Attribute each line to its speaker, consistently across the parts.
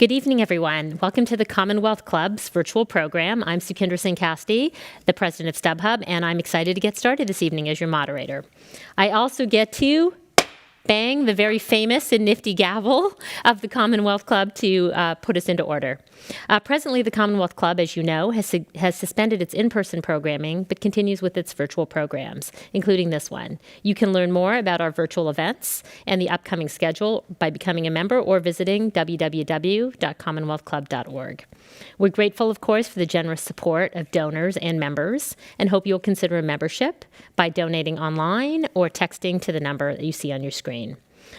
Speaker 1: Good evening, everyone. Welcome to the Commonwealth Club's virtual program. I'm Sukhinder Singh Kasti, the president of StubHub, and I'm excited to get started this evening as your moderator. I also get to bang the very famous and nifty gavel of the Commonwealth Club to put us into order. Presently, the Commonwealth Club, as you know, has suspended its in-person programming, but continues with its virtual programs, including this one. You can learn more about our virtual events and the upcoming schedule by becoming a member or visiting www.commonwealthclub.org. We're grateful, of course, for the generous support of donors and members, and hope you'll consider a membership by donating online or texting to the number that you see on your screen.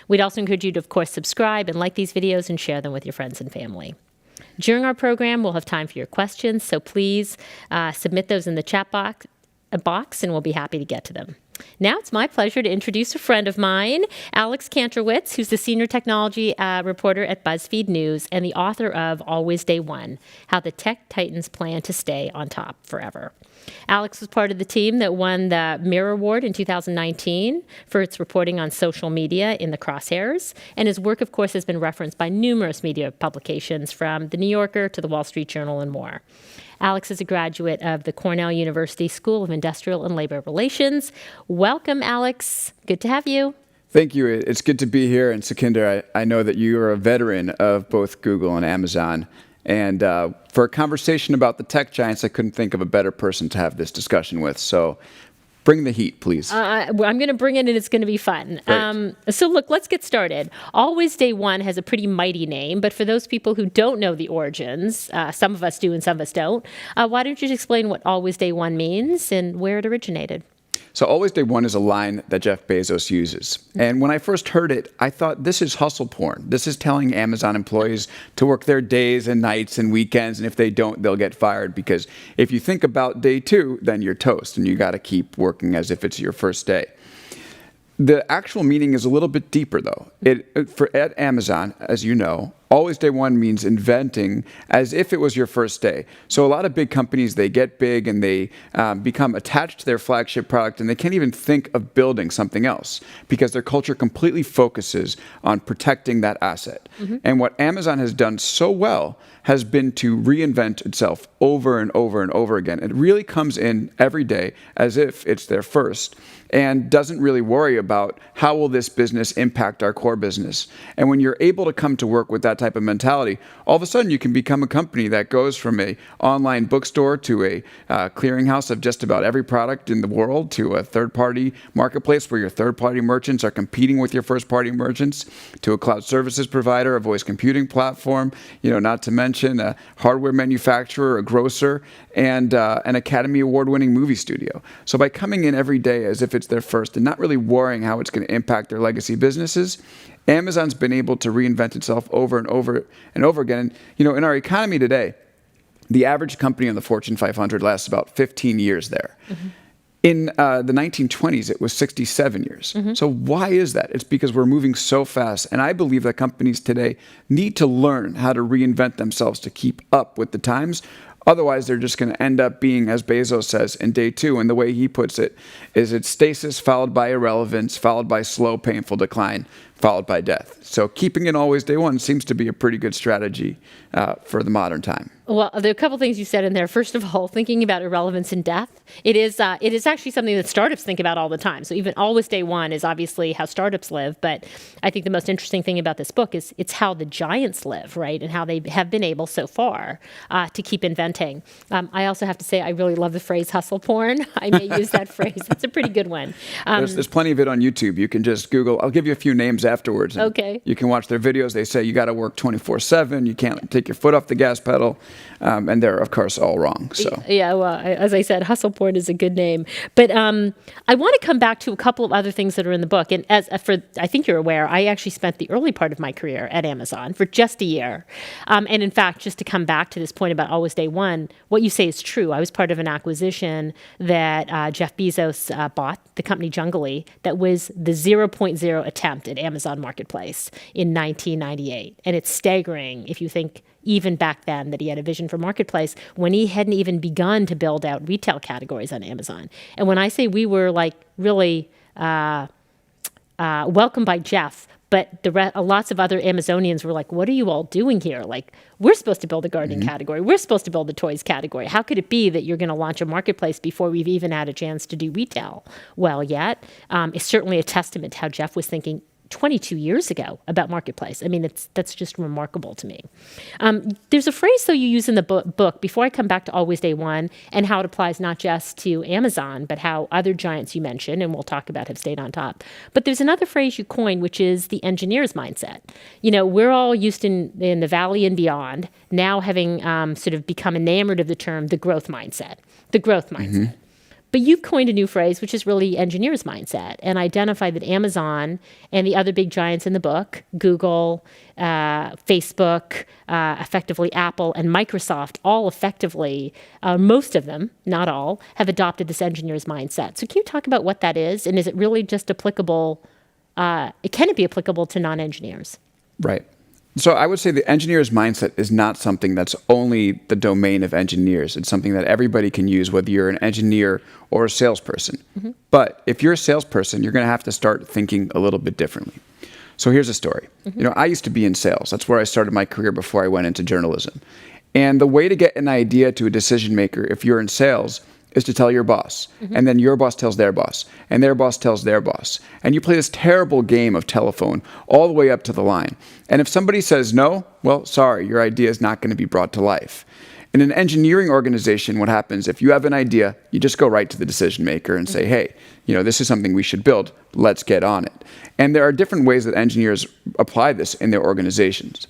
Speaker 1: We'd also encourage you to, of course, subscribe and like these videos and share them with your friends and family. During our program, we'll have time for your questions, so please submit those in the chat box, and we'll be happy to get to them. Now it's my pleasure to introduce a friend of mine, Alex Kantrowitz, who's the senior technology reporter at BuzzFeed News and the author of Always Day One: How the Tech Titans Plan to Stay on Top Forever. Alex was part of the team that won the Mirror Award in 2019 for its reporting on social media in the crosshairs, and his work, of course, has been referenced by numerous media publications from The New Yorker to The Wall Street Journal and more. Alex is a graduate of the Cornell University School of Industrial and Labor Relations. Welcome, Alex. Good to have you.
Speaker 2: Thank you. It's good to be here. And Sukhinder, I know that you are a veteran of both Google and Amazon. And for a conversation about the tech giants, I couldn't think of a better person to have this discussion with. So bring the heat, please.
Speaker 1: I'm going to bring it, and it's going to be fun. So look, let's get started. Always Day One has a pretty mighty name, but for those people who don't know the origins, some of us do and some of us don't, why don't you just explain what Always Day One means and where it originated?
Speaker 2: So Always Day One is a line that Jeff Bezos uses. And when I first heard it, I thought, this is hustle porn. This is telling Amazon employees to work their days and nights and weekends, and if they don't, they'll get fired. Because if you think about day two, then you're toast, and you got to keep working as if it's your first day. The actual meaning is a little bit deeper, though. At Amazon, as you know, Always Day One means inventing as if it was your first day. So a lot of big companies, they get big and they become attached to their flagship product, and they can't even think of building something else because their culture completely focuses on protecting that asset. And what Amazon has done so well has been to reinvent itself over and over and over again. It really comes in every day as if it's their first, and doesn't really worry about how will this business impact our core business. And when you're able to come to work with that type of mentality, all of a sudden you can become a company that goes from a online bookstore to a clearinghouse of just about every product in the world, to a third-party marketplace where your third-party merchants are competing with your first-party merchants, to a cloud services provider, a voice computing platform, not to mention a hardware manufacturer, a grocer, and an Academy Award-winning movie studio. So by coming in every day as if it's their first and not really worrying how it's going to impact their legacy businesses, Amazon's been able to reinvent itself over and over and over again. And, in our economy today, the average company on the Fortune 500 lasts about 15 years there. In the 1920s, it was 67 years. So why is that? It's because we're moving so fast. And I believe that companies today need to learn how to reinvent themselves to keep up with the times. Otherwise, they're just going to end up being, as Bezos says, in day two. And the way he puts it is it's stasis followed by irrelevance, followed by slow, painful decline, followed by death. So keeping it always day one seems to be a pretty good strategy for the modern time.
Speaker 1: Well, there are a couple things you said in there. First of all, thinking about irrelevance and death, it is actually something that startups think about all the time. So even Always Day One is obviously how startups live, but I think the most interesting thing about this book is it's how the giants live, right? And how they have been able so far to keep inventing. I also have to say I really love the phrase hustle porn. I may use that phrase. It's a pretty good one.
Speaker 2: There's plenty of it on YouTube. You can just Google. I'll give you a few names afterwards.
Speaker 1: Okay.
Speaker 2: You can watch their videos. They say you got to work 24/7. You can't take your foot off the gas pedal. And they're, of course, all wrong. So
Speaker 1: yeah, well, as I said, hustle porn is a good name. But I want to come back to a couple of other things that are in the book. And I think you're aware, I actually spent the early part of my career at Amazon for just a year. And in fact, just to come back to this point about Always Day One, what you say is true. I was part of an acquisition that Jeff Bezos bought, the company Junglee, that was the 0.0 attempt at Amazon Marketplace in 1998. And it's staggering if you think even back then that he had a vision for Marketplace when he hadn't even begun to build out retail categories on Amazon. And when I say we were like really welcomed by Jeff But lots of other Amazonians were like, what are you all doing here? Like, we're supposed to build a gardening category. We're supposed to build a toys category. How could it be that you're going to launch a marketplace before we've even had a chance to do retail well yet? It's certainly a testament to how Jeff was thinking 22 years ago about marketplace. I mean, that's just remarkable to me. There's a phrase, though, you use in the book, before I come back to Always Day One, and how it applies not just to Amazon, but how other giants you mentioned, and we'll talk about, have stayed on top. But there's another phrase you coined, which is the engineer's mindset. You know, we're all used in the Valley and beyond, now having sort of become enamored of the term, the growth mindset. The growth mindset. But you've coined a new phrase, which is really engineer's mindset, and identified that Amazon and the other big giants in the book, Google, Facebook, effectively Apple, and Microsoft, all effectively, most of them, not all, have adopted this engineer's mindset. So can you talk about what that is, and is it really just applicable, can it be applicable to non-engineers?
Speaker 2: Right. So I would say the engineer's mindset is not something that's only the domain of engineers. It's something that everybody can use, whether you're an engineer or a salesperson. But if you're a salesperson, you're going to have to start thinking a little bit differently. So here's a story. You know, I used to be in sales. That's where I started my career before I went into journalism. And the way to get an idea to a decision maker, if you're in sales, is to tell your boss. And then your boss tells their boss. And their boss tells their boss. And you play this terrible game of telephone all the way up to the line. And if somebody says no, well, sorry, your idea is not going to be brought to life. In an engineering organization, what happens, if you have an idea, you just go right to the decision maker and say, hey, you know, this is something we should build. Let's get on it. And there are different ways that engineers apply this in their organizations.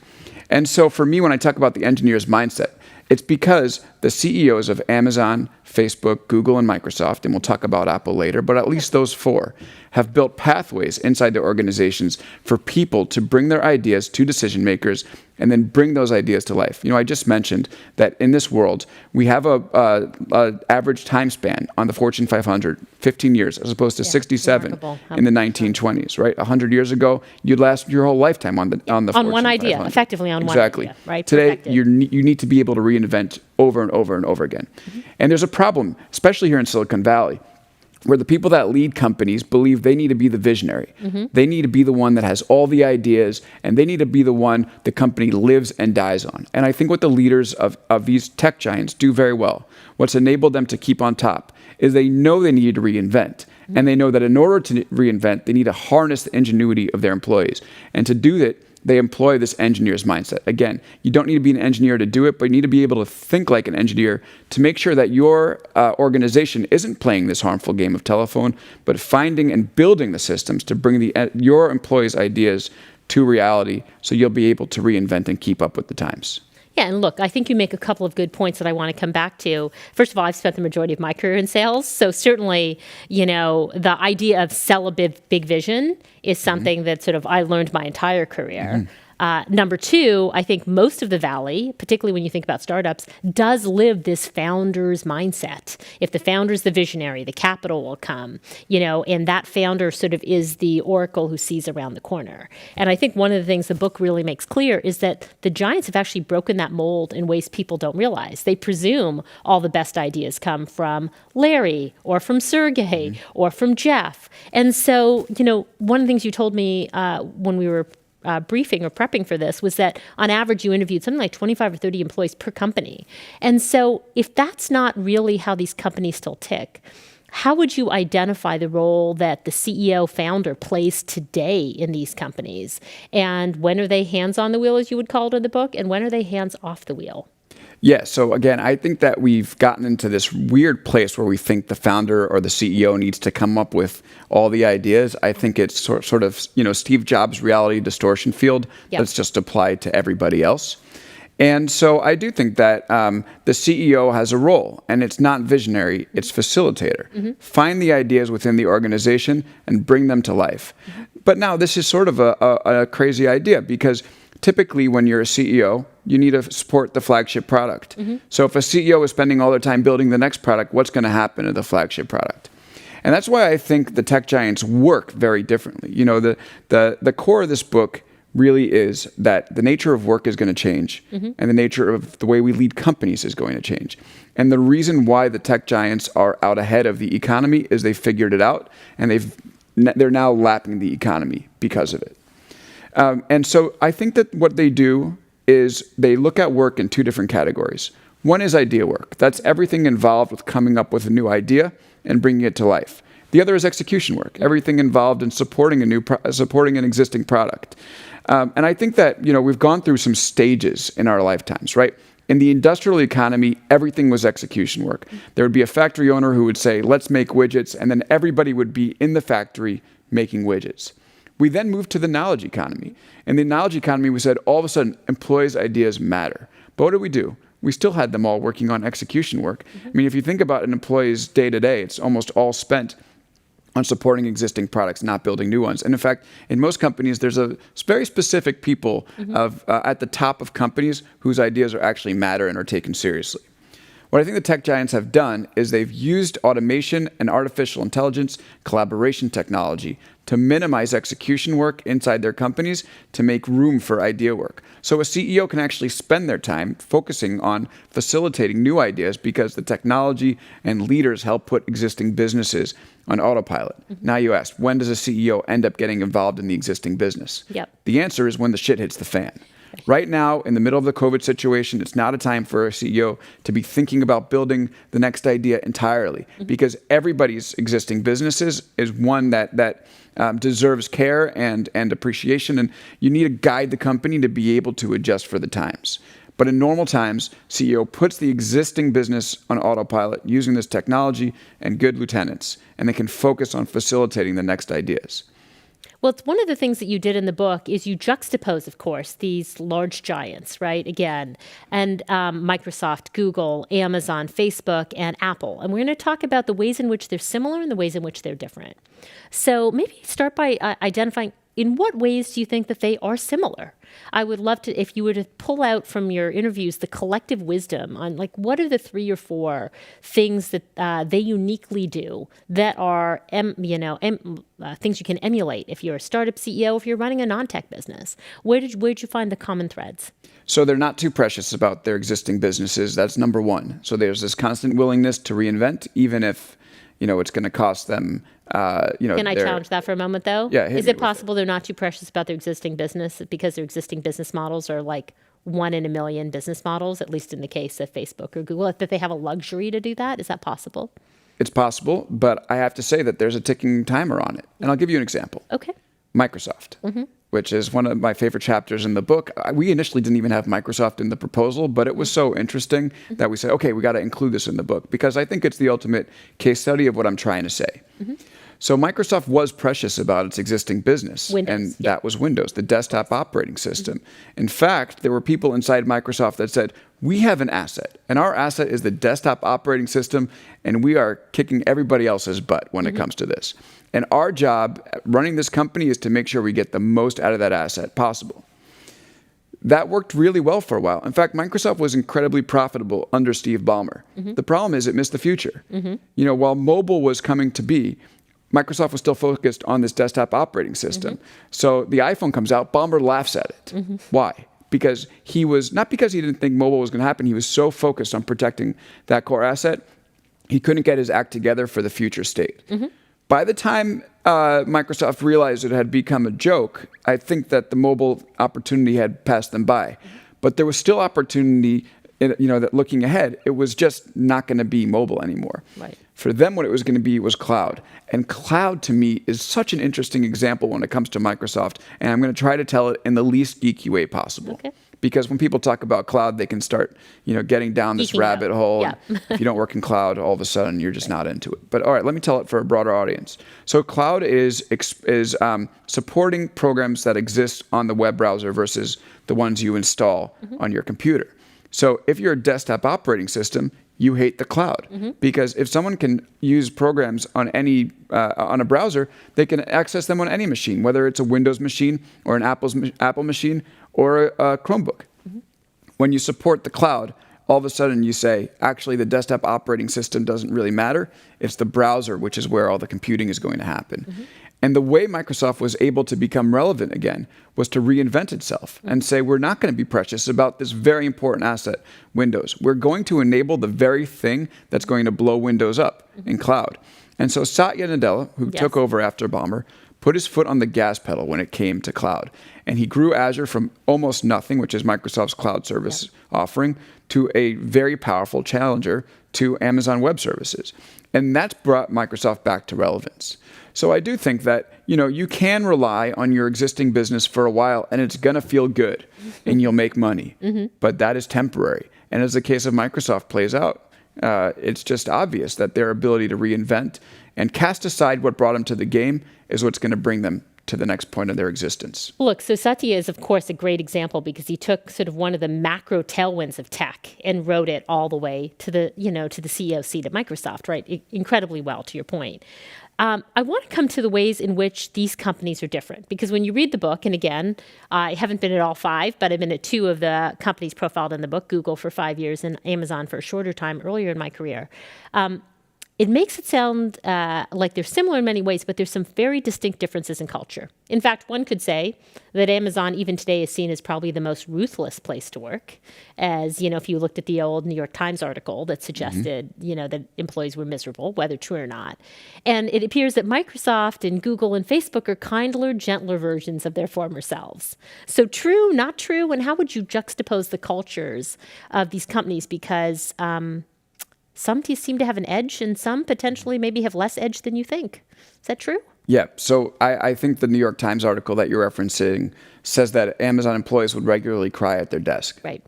Speaker 2: And so for me, when I talk about the engineer's mindset, it's because the CEOs of Amazon, Facebook, Google, and Microsoft, and we'll talk about Apple later, but at least those four have built pathways inside their organizations for people to bring their ideas to decision makers and then bring those ideas to life. You know, I just mentioned that in this world, we have a average time span on the Fortune 500, 15 years, as opposed to 67 in the 1920s, right? 100 years ago, you'd last your whole lifetime on the Fortune
Speaker 1: one idea,
Speaker 2: 500.
Speaker 1: effectively on
Speaker 2: Exactly.
Speaker 1: one idea, right?
Speaker 2: Today,
Speaker 1: Perfected.
Speaker 2: you need to be able to reinvent over and over and over again. And there's a problem, especially here in Silicon Valley, where the people that lead companies believe they need to be the visionary. They need to be the one that has all the ideas, and they need to be the one the company lives and dies on. And I think what the leaders of these tech giants do very well, what's enabled them to keep on top, is they know they need to reinvent. And they know that in order to reinvent, they need to harness the ingenuity of their employees. And to do that, they employ this engineer's mindset. Again, you don't need to be an engineer to do it, but you need to be able to think like an engineer to make sure that your organization isn't playing this harmful game of telephone, but finding and building the systems to bring your employees' ideas to reality so you'll be able to reinvent and keep up with the times.
Speaker 1: Yeah, and look, I think you make a couple of good points that I want to come back to. First of all, I've spent the majority of my career in sales, so certainly, you know, the idea of sell a big vision is something that sort of I learned my entire career. Number two, I think most of the Valley, particularly when you think about startups, does live this founder's mindset. If the founder's the visionary, the capital will come, you know, and that founder sort of is the oracle who sees around the corner. And I think one of the things the book really makes clear is that the giants have actually broken that mold in ways people don't realize. They presume all the best ideas come from Larry or from Sergey or from Jeff. And so, you know, one of the things you told me when we were briefing or prepping for this was that on average you interviewed something like 25 or 30 employees per company. And so if that's not really how these companies still tick, how would you identify the role that the CEO founder plays today in these companies? And when are they hands on the wheel, as you would call it in the book, and when are they hands off the wheel?
Speaker 2: Yeah, so again, I think that we've gotten into this weird place where we think the founder or the CEO needs to come up with all the ideas. I think it's sort of, you know, Steve Jobs' reality distortion field that's just applied to everybody else. And so I do think that the CEO has a role, and it's not visionary, it's facilitator. Find the ideas within the organization and bring them to life. But now this is sort of a crazy idea because typically when you're a CEO, you need to support the flagship product. So if a CEO is spending all their time building the next product, what's going to happen to the flagship product? And that's why I think the tech giants work very differently. You know, the core of this book really is that the nature of work is going to change and the nature of the way we lead companies is going to change. And the reason why the tech giants are out ahead of the economy is they figured it out and they're now lapping the economy because of it. And so I think that what they do is they look at work in two different categories. One is idea work. That's everything involved with coming up with a new idea and bringing it to life. The other is execution work, everything involved in supporting supporting an existing product. And I think that we've gone through some stages in our lifetimes, right? In the industrial economy, everything was execution work. There would be a factory owner who would say, let's make widgets, and then everybody would be in the factory making widgets. We then moved to the knowledge economy. In the knowledge economy, we said all of a sudden, employees' ideas matter. But what do? We still had them all working on execution work. I mean, if you think about an employee's day-to-day, it's almost all spent on supporting existing products, not building new ones. And in fact, in most companies, there's a very specific people at the top of companies whose ideas are actually matter and are taken seriously. What I think the tech giants have done is they've used automation and artificial intelligence collaboration technology to minimize execution work inside their companies to make room for idea work. So a CEO can actually spend their time focusing on facilitating new ideas because the technology and leaders help put existing businesses on autopilot. Now you ask, when does a CEO end up getting involved in the existing business?
Speaker 1: Yep.
Speaker 2: The answer is when the shit hits the fan. Right now, in the middle of the COVID situation, it's not a time for a CEO to be thinking about building the next idea entirely because everybody's existing businesses is one that deserves care and appreciation, and you need to guide the company to be able to adjust for the times. But in normal times, CEO puts the existing business on autopilot using this technology and good lieutenants, and they can focus on facilitating the next ideas.
Speaker 1: Well, it's one of the things that you did in the book is you juxtapose, of course, these large giants, right? Again, and Microsoft, Google, Amazon, Facebook, and Apple. And we're going to talk about the ways in which they're similar and the ways in which they're different. So maybe start by identifying in what ways do you think that they are similar? I would love to, if you were to pull out from your interviews the collective wisdom on like what are the 3 or 4 things that they uniquely do that are things you can emulate if you're a startup CEO, if you're running a non-tech business. Where'd you find the common threads?
Speaker 2: So they're not too precious about their existing businesses. That's number one. So there's this constant willingness to reinvent, even if it's going to cost them.
Speaker 1: Can I challenge that for a moment, though?
Speaker 2: Yeah.
Speaker 1: Is it possible they're not too precious about their existing business because their existing business models are like 1 in a million business models, at least in the case of Facebook or Google, that they have a luxury to do that? Is that possible?
Speaker 2: It's possible, but I have to say that there's a ticking timer on it. And I'll give you an example.
Speaker 1: Okay.
Speaker 2: Microsoft, which is one of my favorite chapters in the book. We initially didn't even have Microsoft in the proposal, but it was so interesting that we said, okay, we got to include this in the book because I think it's the ultimate case study of what I'm trying to say. So Microsoft was precious about its existing business,
Speaker 1: Windows,
Speaker 2: that was Windows, the desktop operating system. In fact, there were people inside Microsoft that said, we have an asset, and our asset is the desktop operating system, and we are kicking everybody else's butt when it comes to this. And our job running this company is to make sure we get the most out of that asset possible. That worked really well for a while. In fact, Microsoft was incredibly profitable under Steve Ballmer. The problem is it missed the future. While mobile was coming to be, Microsoft was still focused on this desktop operating system. So the iPhone comes out, Ballmer laughs at it. Why? Because not because he didn't think mobile was going to happen, he was so focused on protecting that core asset, he couldn't get his act together for the future state. By the time Microsoft realized it had become a joke, I think that the mobile opportunity had passed them by. But there was still opportunity, that looking ahead, it was just not going to be mobile anymore.
Speaker 1: Right.
Speaker 2: For them, what it was going to be was cloud. And cloud, to me, is such an interesting example when it comes to Microsoft. And I'm going to try to tell it in the least geeky way possible.
Speaker 1: Okay.
Speaker 2: Because when people talk about cloud, they can start, getting down this
Speaker 1: Geeking
Speaker 2: rabbit
Speaker 1: out.
Speaker 2: hole.
Speaker 1: Yeah.
Speaker 2: If you don't work in cloud, all of a sudden you're just not into it. But all right, let me tell it for a broader audience. So cloud is supporting programs that exist on the web browser versus the ones you install on your computer. So if you're a desktop operating system, you hate the cloud because if someone can use programs on on a browser, they can access them on any machine, whether it's a Windows machine or an Apple machine or a Chromebook. When you support the cloud, all of a sudden you say, actually, the desktop operating system doesn't really matter. It's the browser, which is where all the computing is going to happen. And the way Microsoft was able to become relevant again was to reinvent itself and say, we're not going to be precious about this very important asset, Windows. We're going to enable the very thing that's going to blow Windows up in cloud. And so Satya Nadella, who
Speaker 1: Yes.
Speaker 2: took over after Ballmer, put his foot on the gas pedal when it came to cloud. And he grew Azure from almost nothing, which is Microsoft's cloud service offering, to a very powerful challenger to Amazon Web Services. And that's brought Microsoft back to relevance. So I do think that, you can rely on your existing business for a while and it's going to feel good and you'll make money. But that is temporary. And as the case of Microsoft plays out, it's just obvious that their ability to reinvent and cast aside what brought them to the game is what's going to bring them to the next point of their existence.
Speaker 1: Look, so Satya is, of course, a great example because he took sort of one of the macro tailwinds of tech and rode it all the way to the, to the CEO seat at Microsoft, right? Incredibly well, to your point. I want to come to the ways in which these companies are different, because when you read the book, and again, I haven't been at all 5, but I've been at 2 of the companies profiled in the book, Google for 5 years and Amazon for a shorter time earlier in my career. It makes it sound like they're similar in many ways, but there's some very distinct differences in culture. In fact, one could say that Amazon, even today, is seen as probably the most ruthless place to work. As, if you looked at the old New York Times article that suggested, that employees were miserable, whether true or not. And it appears that Microsoft and Google and Facebook are kinder, gentler versions of their former selves. So true, not true, and how would you juxtapose the cultures of these companies? Because some seem to have an edge and some potentially maybe have less edge than you think. Is that true?
Speaker 2: Yeah. So I think the New York Times article that you're referencing says that Amazon employees would regularly cry at their desk.
Speaker 1: Right.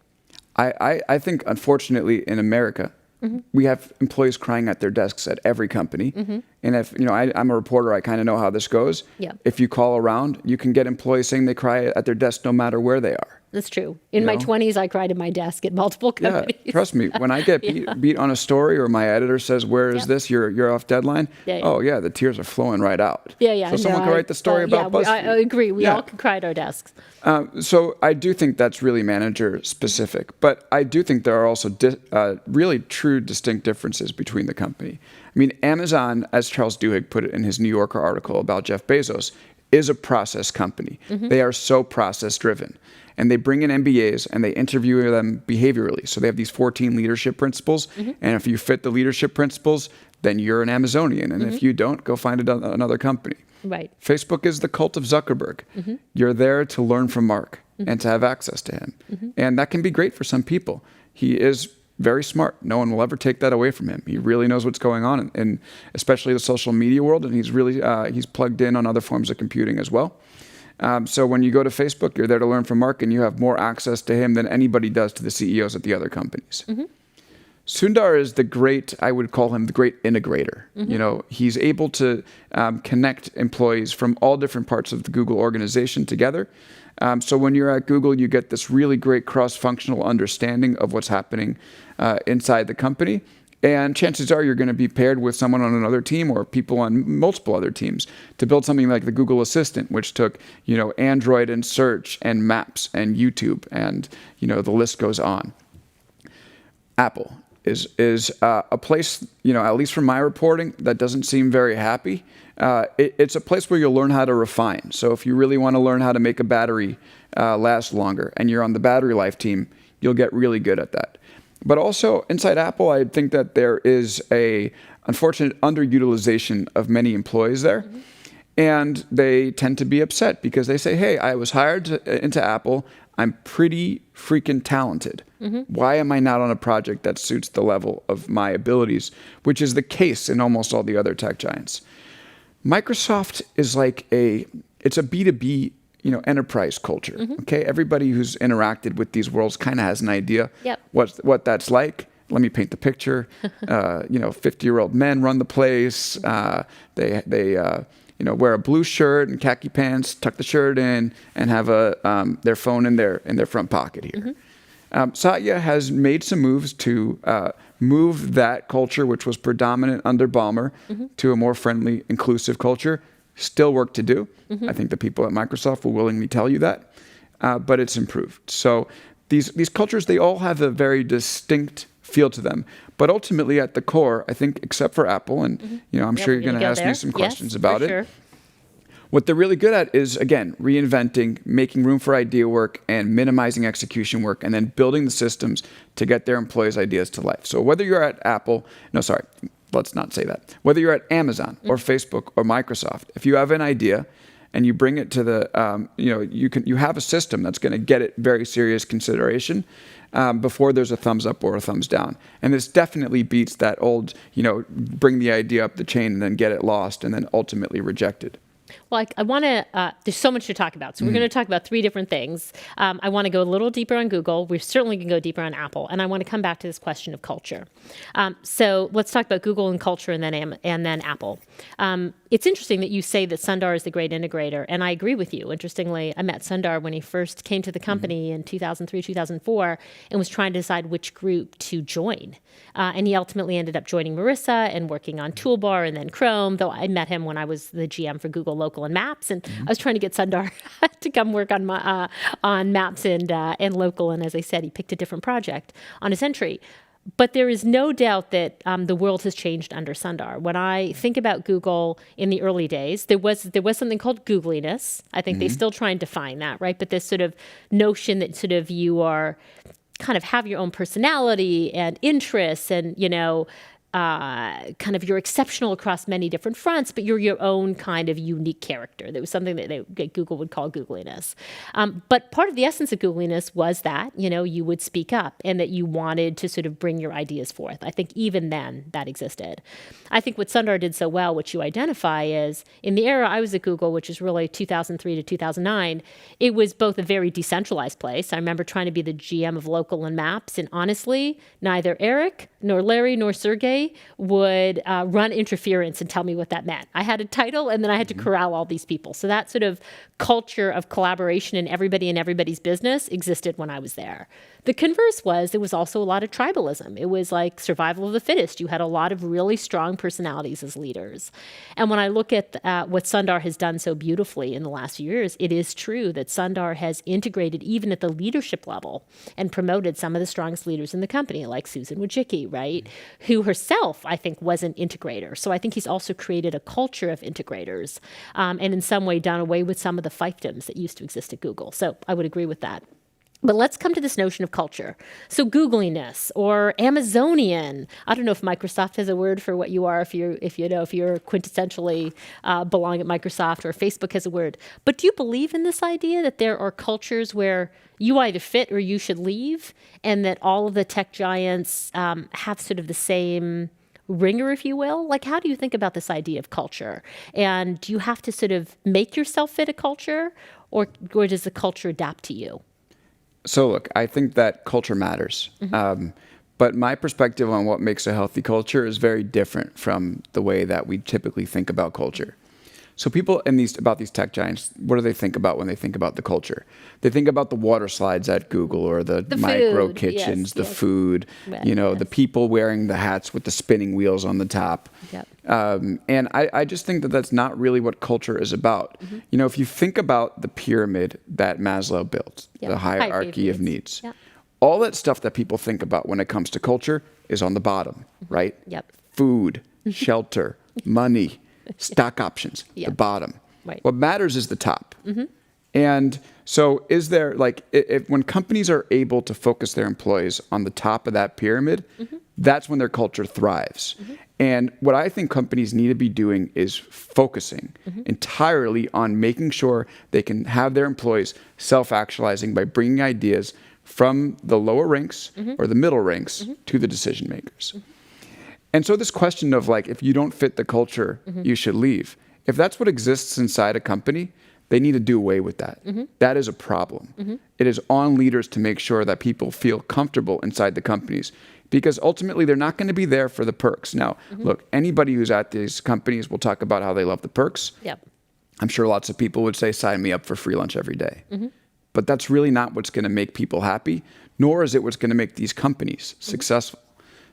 Speaker 2: I think, unfortunately, in America, we have employees crying at their desks at every company. And if, I'm a reporter, I kind of know how this goes.
Speaker 1: Yeah.
Speaker 2: If you call around, you can get employees saying they cry at their desk no matter where they are.
Speaker 1: That's true. In my 20s, I cried at my desk at multiple companies.
Speaker 2: Yeah, trust me. When I get beat on a story or my editor says, "Where is this? You're off deadline."
Speaker 1: Yeah.
Speaker 2: Oh yeah, the tears are flowing right out.
Speaker 1: Yeah.
Speaker 2: So someone can write the story about BuzzFeed.
Speaker 1: I agree. We all can cry at our desks.
Speaker 2: So I do think that's really manager specific, but I do think there are also really true distinct differences between the company. I mean, Amazon, as Charles Duhigg put it in his New Yorker article about Jeff Bezos, is a process company. They are so process driven. And they bring in MBAs and they interview them behaviorally. So they have these 14 leadership principles. And if you fit the leadership principles, then you're an Amazonian. And if you don't, go find another company.
Speaker 1: Right.
Speaker 2: Facebook is the cult of Zuckerberg. You're there to learn from Mark and to have access to him. And that can be great for some people. He is very smart. No one will ever take that away from him. He really knows what's going on, in especially the social media world. And he's really he's plugged in on other forms of computing as well. So when you go to Facebook, you're there to learn from Mark, and you have more access to him than anybody does to the CEOs at the other companies. Sundar is the great, I would call him the great integrator. He's able to connect employees from all different parts of the Google organization together. So when you're at Google, you get this really great cross-functional understanding of what's happening inside the company. And chances are you're going to be paired with someone on another team or people on multiple other teams to build something like the Google Assistant, which took, Android and search and maps and YouTube and, the list goes on. Apple is a place, at least from my reporting, that doesn't seem very happy. It's a place where you'll learn how to refine. So if you really want to learn how to make a battery last longer and you're on the battery life team, you'll get really good at that. But also inside Apple, I think that there is a unfortunate underutilization of many employees there. And they tend to be upset because they say, hey, I was hired into Apple. I'm pretty freaking talented. Why am I not on a project that suits the level of my abilities, which is the case in almost all the other tech giants. Microsoft is like it's a B2B enterprise culture. Okay, everybody who's interacted with these worlds kind of has an idea what that's like. Let me paint the picture. 50-year-old men run the place. They wear a blue shirt and khaki pants, tuck the shirt in, and have their phone in their front pocket here. Satya has made some moves to move that culture, which was predominant under Ballmer, to a more friendly, inclusive culture. Still work to do. I think the people at Microsoft will willingly tell you that, but it's improved. So these cultures, they all have a very distinct feel to them. But ultimately, at the core, I think, except for Apple, and I'm sure you're going to ask me some questions about it.
Speaker 1: Sure.
Speaker 2: What they're really good at is, again, reinventing, making room for idea work, and minimizing execution work, and then building the systems to get their employees' ideas to life. So whether you're at let's not say that. Whether you're at Amazon or Facebook or Microsoft, if you have an idea and you bring it to the, you have a system that's going to get it very serious consideration before there's a thumbs up or a thumbs down. And this definitely beats that old, bring the idea up the chain and then get it lost and then ultimately rejected.
Speaker 1: Well, I want to, there's so much to talk about. So we're going to talk about three different things. I want to go a little deeper on Google. We certainly can go deeper on Apple. And I want to come back to this question of culture. So let's talk about Google and culture and then Apple. It's interesting that you say that Sundar is the great integrator. And I agree with you. Interestingly, I met Sundar when he first came to the company in 2003, 2004, and was trying to decide which group to join. And he ultimately ended up joining Marissa and working on Toolbar and then Chrome, though I met him when I was the GM for Google Local and Maps. And I was trying to get Sundar to come work on Maps and Local. And as I said, he picked a different project on his entry. But there is no doubt that the world has changed under Sundar. When I think about Google in the early days, there was something called Googliness. I think they still try and define that, right? But this sort of notion that sort of you are kind of have your own personality and interests and, kind of you're exceptional across many different fronts, but you're your own kind of unique character. There was something that Google would call Googliness. But part of the essence of Googliness was that, you would speak up and that you wanted to sort of bring your ideas forth. I think even then that existed. I think what Sundar did so well, which you identify, is in the era I was at Google, which is really 2003 to 2009, it was both a very decentralized place. I remember trying to be the GM of Local and Maps, and honestly, neither Eric nor Larry nor Sergey would run interference and tell me what that meant. I had a title and then I had to corral all these people. So that sort of culture of collaboration and everybody's business existed when I was there. The converse was there was also a lot of tribalism. It was like survival of the fittest. You had a lot of really strong personalities as leaders. And when I look at what Sundar has done so beautifully in the last few years, it is true that Sundar has integrated even at the leadership level and promoted some of the strongest leaders in the company, like Susan Wojcicki, right? Who herself, I think, was an integrator. So I think he's also created a culture of integrators and in some way done away with some of the fiefdoms that used to exist at Google. So I would agree with that. But let's come to this notion of culture. So Googliness or Amazonian. I don't know if Microsoft has a word for what you are, if you're quintessentially belong at Microsoft, or Facebook has a word. But do you believe in this idea that there are cultures where you either fit or you should leave, and that all of the tech giants have sort of the same ringer, if you will? Like, how do you think about this idea of culture? And do you have to sort of make yourself fit a culture, or does the culture adapt to you?
Speaker 2: So look, I think that culture matters. But my perspective on what makes a healthy culture is very different from the way that we typically think about culture. So people about these tech giants, what do they think about when they think about the culture? They think about the water slides at Google, or the micro kitchens, the food, the people wearing the hats with the spinning wheels on the top.
Speaker 1: Yep.
Speaker 2: And I just think that that's not really what culture is about. If you think about the pyramid that Maslow built, the hierarchy of needs, all that stuff that people think about when it comes to culture is on the bottom, right?
Speaker 1: Yep.
Speaker 2: Food, shelter, money, stock options, the bottom.
Speaker 1: Right.
Speaker 2: What matters is the top. And so is there, when companies are able to focus their employees on the top of that pyramid, that's when their culture thrives. And what I think companies need to be doing is focusing entirely on making sure they can have their employees self-actualizing by bringing ideas from the lower ranks or the middle ranks to the decision makers. And so this question of if you don't fit the culture, you should leave. If that's what exists inside a company, they need to do away with that. That is a problem. It is on leaders to make sure that people feel comfortable inside the companies, because ultimately they're not going to be there for the perks. Now, look, anybody who's at these companies will talk about how they love the perks.
Speaker 1: Yep.
Speaker 2: I'm sure lots of people would say, sign me up for free lunch every day. But that's really not what's going to make people happy, nor is it what's going to make these companies successful.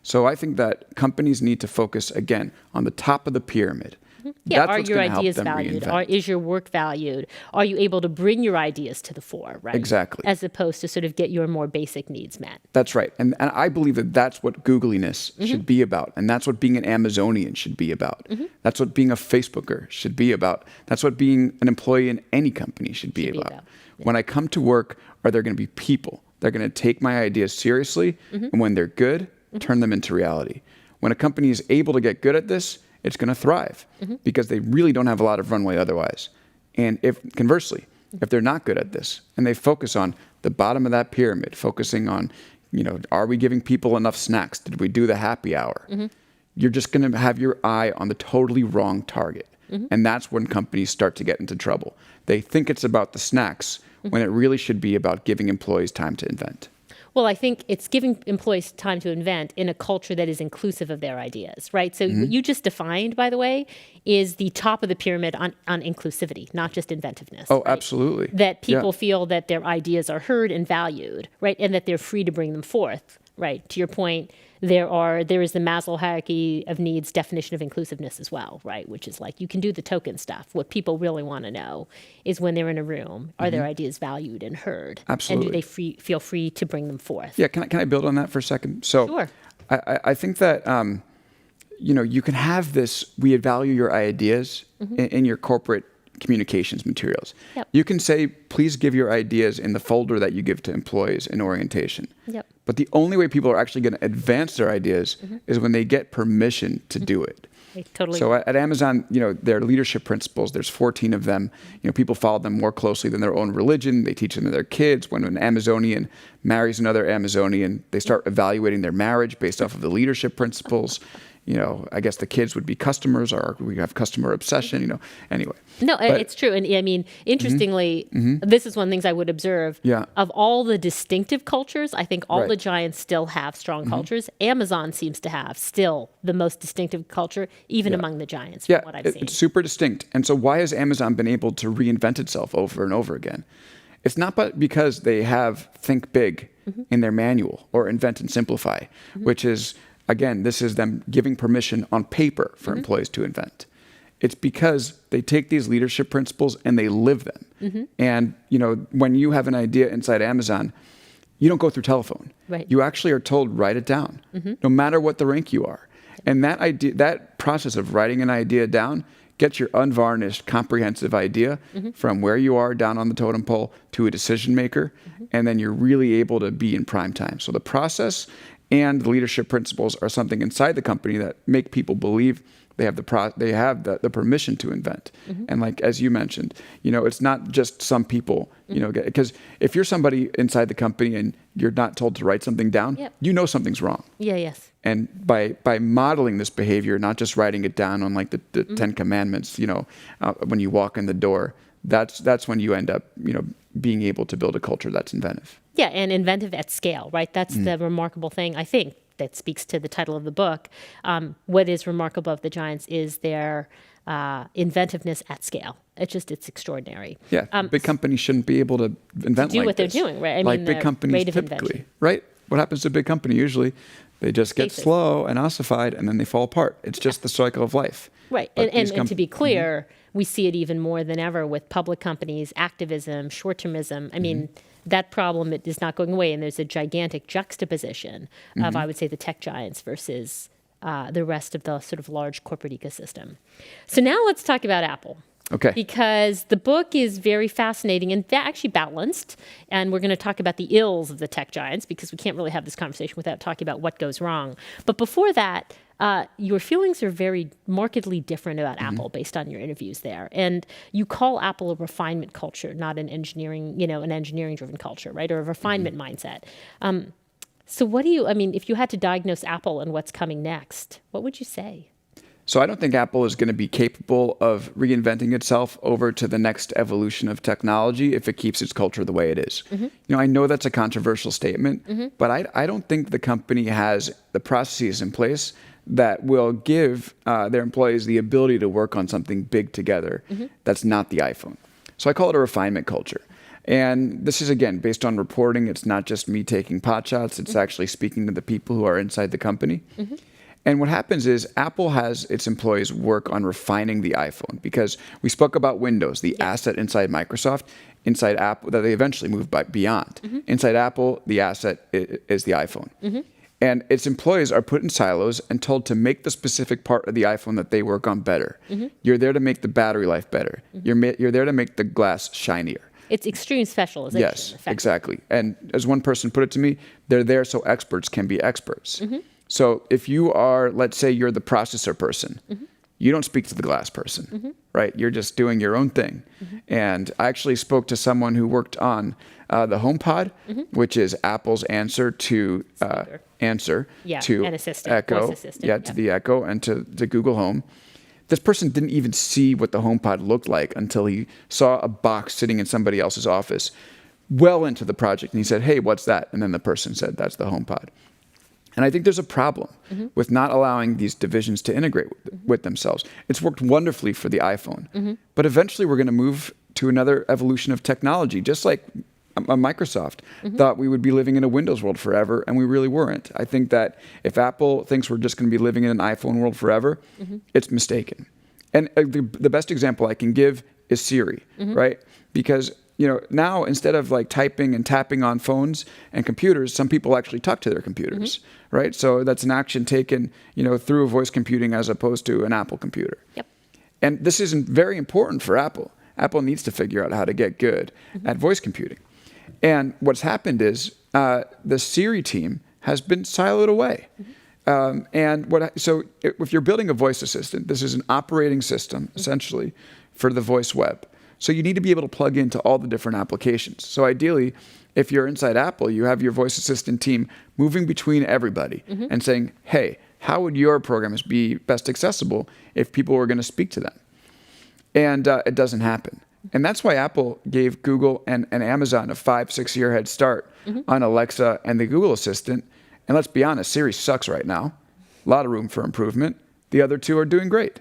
Speaker 2: So I think that companies need to focus, again, on the top of the pyramid.
Speaker 1: Yeah, are your ideas valued? Is your work valued? Are you able to bring your ideas to the fore, right?
Speaker 2: Exactly.
Speaker 1: As opposed to sort of get your more basic needs met.
Speaker 2: That's right. And I believe that that's what Googliness should be about. And that's what being an Amazonian should be about. That's what being a Facebooker should be about. That's what being an employee in any company should be about. Yeah. When I come to work, are there going to be people? They're going to take my ideas seriously. And when they're good, turn them into reality. when a company is able to get good at this, it's going to thrive because they really don't have a lot of runway otherwise. And if conversely, if they're not good at this and they focus on the bottom of that pyramid, focusing on, are we giving people enough snacks? Did we do the happy hour? You're just going to have your eye on the totally wrong target. And that's when companies start to get into trouble. They think it's about the snacks when it really should be about giving employees time to invent.
Speaker 1: Well, I think it's giving employees time to invent in a culture that is inclusive of their ideas, right? So what you just defined, by the way, is the top of the pyramid on inclusivity, not just inventiveness.
Speaker 2: Oh,
Speaker 1: right?
Speaker 2: absolutely.
Speaker 1: That people feel that their ideas are heard and valued, right? And that they're free to bring them forth, right? To your point, there is the Maslow hierarchy of needs definition of inclusiveness as well, right? Which is like, you can do the token stuff. What people really want to know is when they're in a room, are their ideas valued and heard?
Speaker 2: Absolutely.
Speaker 1: And do they feel free to bring them forth?
Speaker 2: Yeah, can I build on that for a second? So
Speaker 1: Sure.
Speaker 2: I think that, you can have this, we value your ideas in your corporate communications materials.
Speaker 1: Yep.
Speaker 2: You can say, please give your ideas in the folder that you give to employees in orientation.
Speaker 1: Yep.
Speaker 2: But the only way people are actually going to advance their ideas is when they get permission to do it.
Speaker 1: I totally
Speaker 2: So at Amazon, their leadership principles, there's 14 of them. People follow them more closely than their own religion. They teach them to their kids. When an Amazonian marries another Amazonian, they start evaluating their marriage based off of the leadership principles. I guess the kids would be customers, or we have customer obsession, anyway.
Speaker 1: No, it's true. And I mean, interestingly, this is one of the things I would observe.
Speaker 2: Yeah.
Speaker 1: Of all the distinctive cultures, I think all
Speaker 2: Right.
Speaker 1: the giants still have strong cultures. Amazon seems to have still the most distinctive culture, even among the giants, from what I've seen.
Speaker 2: It's super distinct. And so why has Amazon been able to reinvent itself over and over again? It's not but because they have Think Big in their manual, or Invent and Simplify, which is, again, this is them giving permission on paper for employees to invent. It's because they take these leadership principles and they live them. And, when you have an idea inside Amazon, you don't go through telephone.
Speaker 1: Right.
Speaker 2: You actually are told, write it down, no matter what the rank you are. And that process of writing an idea down gets your unvarnished, comprehensive idea from where you are down on the totem pole to a decision maker. And then you're really able to be in prime time. So the process and the leadership principles are something inside the company that make people believe they have the permission to invent. And like, as you mentioned, it's not just some people, because if you're somebody inside the company and you're not told to write something down, something's wrong.
Speaker 1: Yeah, yes.
Speaker 2: And by modeling this behavior, not just writing it down on like the 10 commandments, when you walk in the door, that's when you end up, being able to build a culture that's inventive.
Speaker 1: Yeah, and inventive at scale, right? That's the remarkable thing, I think, that speaks to the title of the book. What is remarkable of the giants is their inventiveness at scale. It's extraordinary.
Speaker 2: Yeah, big companies shouldn't be able to invent
Speaker 1: do
Speaker 2: like
Speaker 1: what
Speaker 2: this.
Speaker 1: they're doing, right? I
Speaker 2: like
Speaker 1: mean,
Speaker 2: big
Speaker 1: the
Speaker 2: companies
Speaker 1: rate of
Speaker 2: typically,
Speaker 1: invention.
Speaker 2: right? What happens to a big company usually? They just get
Speaker 1: Cases.
Speaker 2: slow and ossified, and then they fall apart. It's just the cycle of life.
Speaker 1: Right.
Speaker 2: But
Speaker 1: And to be clear, we see it even more than ever with public companies, activism, short-termism. I mean, that problem is not going away, and there's a gigantic juxtaposition of, I would say, the tech giants versus the rest of the sort of large corporate ecosystem. So now let's talk about Apple.
Speaker 2: Okay.
Speaker 1: Because the book is very fascinating and actually balanced. And we're going to talk about the ills of the tech giants, because we can't really have this conversation without talking about what goes wrong. But before that, your feelings are very markedly different about Apple based on your interviews there. And you call Apple a refinement culture, not an engineering driven culture, right? Or a refinement mindset. So if you had to diagnose Apple and what's coming next, what would you say?
Speaker 2: So I don't think Apple is going to be capable of reinventing itself over to the next evolution of technology if it keeps its culture the way it is. I know that's a controversial statement, but I don't think the company has the processes in place that will give their employees the ability to work on something big together that's not the iPhone. So I call it a refinement culture. And this is, again, based on reporting. It's not just me taking pot shots. It's actually speaking to the people who are inside the company. And what happens is Apple has its employees work on refining the iPhone, because we spoke about Windows, the asset inside Microsoft, inside Apple, that they eventually moved beyond. Inside Apple, the asset is the iPhone. And its employees are put in silos and told to make the specific part of the iPhone that they work on better. You're there to make the battery life better. You're there to make the glass shinier.
Speaker 1: It's extreme specialization.
Speaker 2: Yes, exactly. And as one person put it to me, they're there so experts can be experts. So if you are, let's say you're the processor person, you don't speak to the glass person, right? You're just doing your own thing. And I actually spoke to someone who worked on the HomePod, which is Apple's answer to Answer, to
Speaker 1: an assistant,
Speaker 2: Echo,
Speaker 1: voice assistant.
Speaker 2: to the Echo, and to the Google Home. This person didn't even see what the HomePod looked like until he saw a box sitting in somebody else's office well into the project. And he said, "Hey, what's that?" And then the person said, "That's the HomePod." And I think there's a problem with not allowing these divisions to integrate with themselves. It's worked wonderfully for the iPhone, but eventually we're going to move to another evolution of technology, just like Microsoft thought we would be living in a Windows world forever, and we really weren't. I think that if Apple thinks we're just going to be living in an iPhone world forever, it's mistaken. And the best example I can give is Siri, right? Because now instead of like typing and tapping on phones and computers, some people actually talk to their computers, right? So that's an action taken, through voice computing as opposed to an Apple computer.
Speaker 1: Yep.
Speaker 2: And this isn't very important for Apple. Apple needs to figure out how to get good at voice computing. And what's happened is the Siri team has been siloed away. So if you're building a voice assistant, this is an operating system essentially for the voice web. So you need to be able to plug into all the different applications. So ideally, if you're inside Apple, you have your voice assistant team moving between everybody and saying, "Hey, how would your programs be best accessible if people were going to speak to them?" And it doesn't happen. And that's why Apple gave Google and Amazon a 5-6 year head start on Alexa and the Google Assistant. And let's be honest, Siri sucks right now. A lot of room for improvement. The other two are doing great.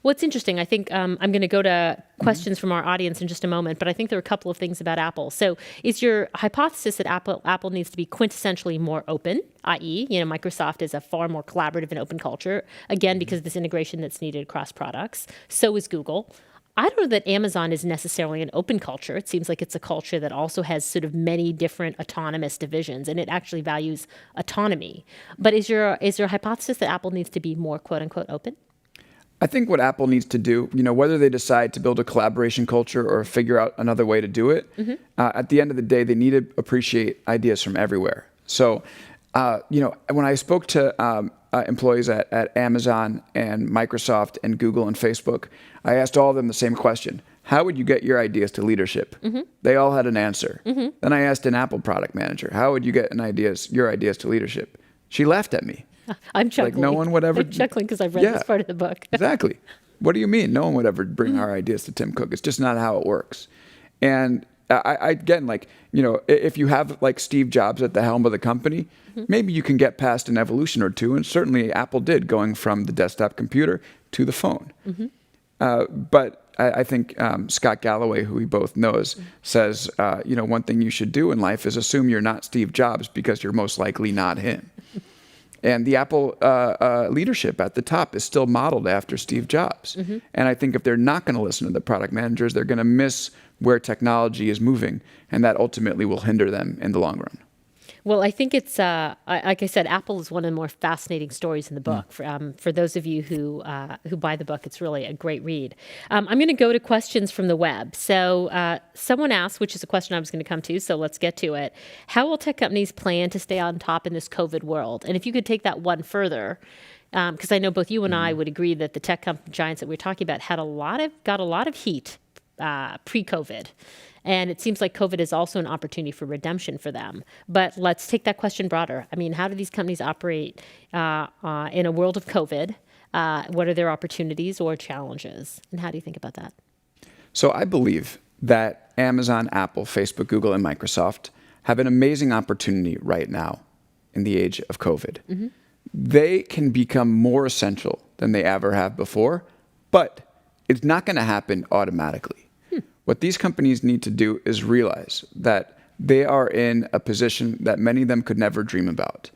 Speaker 1: What's interesting, I think I'm going to go to questions from our audience in just a moment, but I think there are a couple of things about Apple. So is your hypothesis that Apple needs to be quintessentially more open, i.e., Microsoft is a far more collaborative and open culture, again, because of this integration that's needed across products. So is Google. I don't know that Amazon is necessarily an open culture. It seems like it's a culture that also has sort of many different autonomous divisions, and it actually values autonomy. But is your hypothesis that Apple needs to be more quote unquote open?
Speaker 2: I think what Apple needs to do, whether they decide to build a collaboration culture or figure out another way to do it, at the end of the day, they need to appreciate ideas from everywhere. So, when I spoke to employees at Amazon and Microsoft and Google and Facebook, I asked all of them the same question. How would you get your ideas to leadership? They all had an answer. Then I asked an Apple product manager, how would you get your ideas to leadership? She laughed at me.
Speaker 1: I'm chuckling.
Speaker 2: Like no one would ever.
Speaker 1: I'm chuckling because I've read this part of the book.
Speaker 2: Exactly. What do you mean? No one would ever bring our ideas to Tim Cook. It's just not how it works. And again, if you have like Steve Jobs at the helm of the company, maybe you can get past an evolution or two. And certainly Apple did, going from the desktop computer to the phone. But I think Scott Galloway, who we both knows, says, one thing you should do in life is assume you're not Steve Jobs because you're most likely not him. And the Apple leadership at the top is still modeled after Steve Jobs. And I think if they're not going to listen to the product managers, they're going to miss where technology is moving, and that ultimately will hinder them in the long run.
Speaker 1: Well, I think it's, like I said, Apple is one of the more fascinating stories in the book. For those of you who buy the book, it's really a great read. I'm going to go to questions from the web. So someone asked, which is a question I was going to come to, so let's get to it. How will tech companies plan to stay on top in this COVID world? And if you could take that one further, because I know both you and I would agree that the tech giants that we're talking about got a lot of heat pre-COVID. And it seems like COVID is also an opportunity for redemption for them. But let's take that question broader. I mean, how do these companies operate in a world of COVID? What are their opportunities or challenges? And how do you think about that?
Speaker 2: So I believe that Amazon, Apple, Facebook, Google, and Microsoft have an amazing opportunity right now in the age of COVID. They can become more essential than they ever have before, but it's not going to happen automatically. What these companies need to do is realize that they are in a position that many of them could never dream about.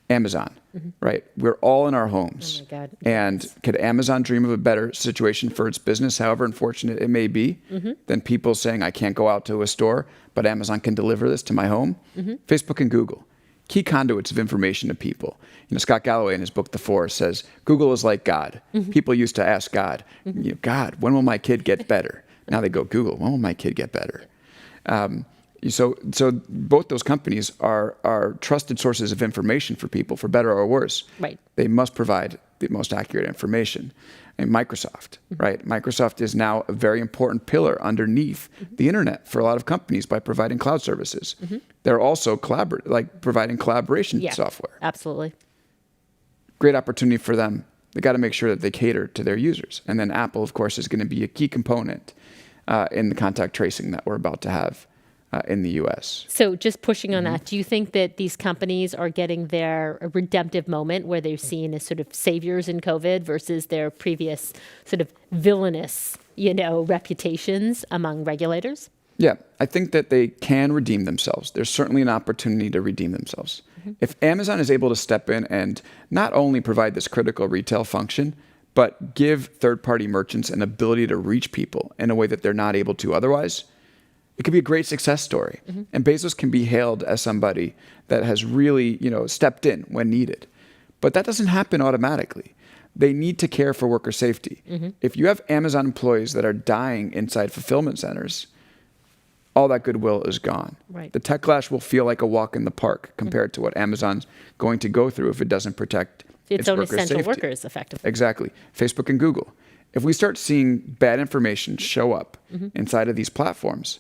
Speaker 2: Amazon, right? We're all in our homes.
Speaker 1: Oh my God.
Speaker 2: And could Amazon dream of a better situation for its business, however unfortunate it may be, than people saying, I can't go out to a store, but Amazon can deliver this to my home? Facebook and Google, key conduits of information to people. Scott Galloway in his book, The Force, says, Google is like God. People used to ask God, God, when will my kid get better? Now they go, Google, when will my kid get better? So both those companies are trusted sources of information for people, for better or worse.
Speaker 1: Right.
Speaker 2: They must provide the most accurate information. And Microsoft, right? Microsoft is now a very important pillar underneath the internet for a lot of companies by providing cloud services. They're also providing collaboration software.
Speaker 1: Absolutely.
Speaker 2: Great opportunity for them. They got to make sure that they cater to their users. And then Apple, of course, is going to be a key component in the contact tracing that we're about to have in the U.S.
Speaker 1: So just pushing on that, do you think that these companies are getting their redemptive moment where they're seen as sort of saviors in COVID versus their previous sort of villainous, reputations among regulators?
Speaker 2: Yeah, I think that they can redeem themselves. There's certainly an opportunity to redeem themselves. If Amazon is able to step in and not only provide this critical retail function, but give third-party merchants an ability to reach people in a way that they're not able to otherwise, it could be a great success story. And Bezos can be hailed as somebody that has really, stepped in when needed. But that doesn't happen automatically. They need to care for worker safety. If you have Amazon employees that are dying inside fulfillment centers, all that goodwill is gone.
Speaker 1: Right.
Speaker 2: The techlash will feel like a walk in the park compared to what Amazon's going to go through if it doesn't protect its
Speaker 1: own
Speaker 2: workers'
Speaker 1: essential
Speaker 2: safety.
Speaker 1: workers, effectively.
Speaker 2: Exactly. Facebook and Google. If we start seeing bad information show up inside of these platforms,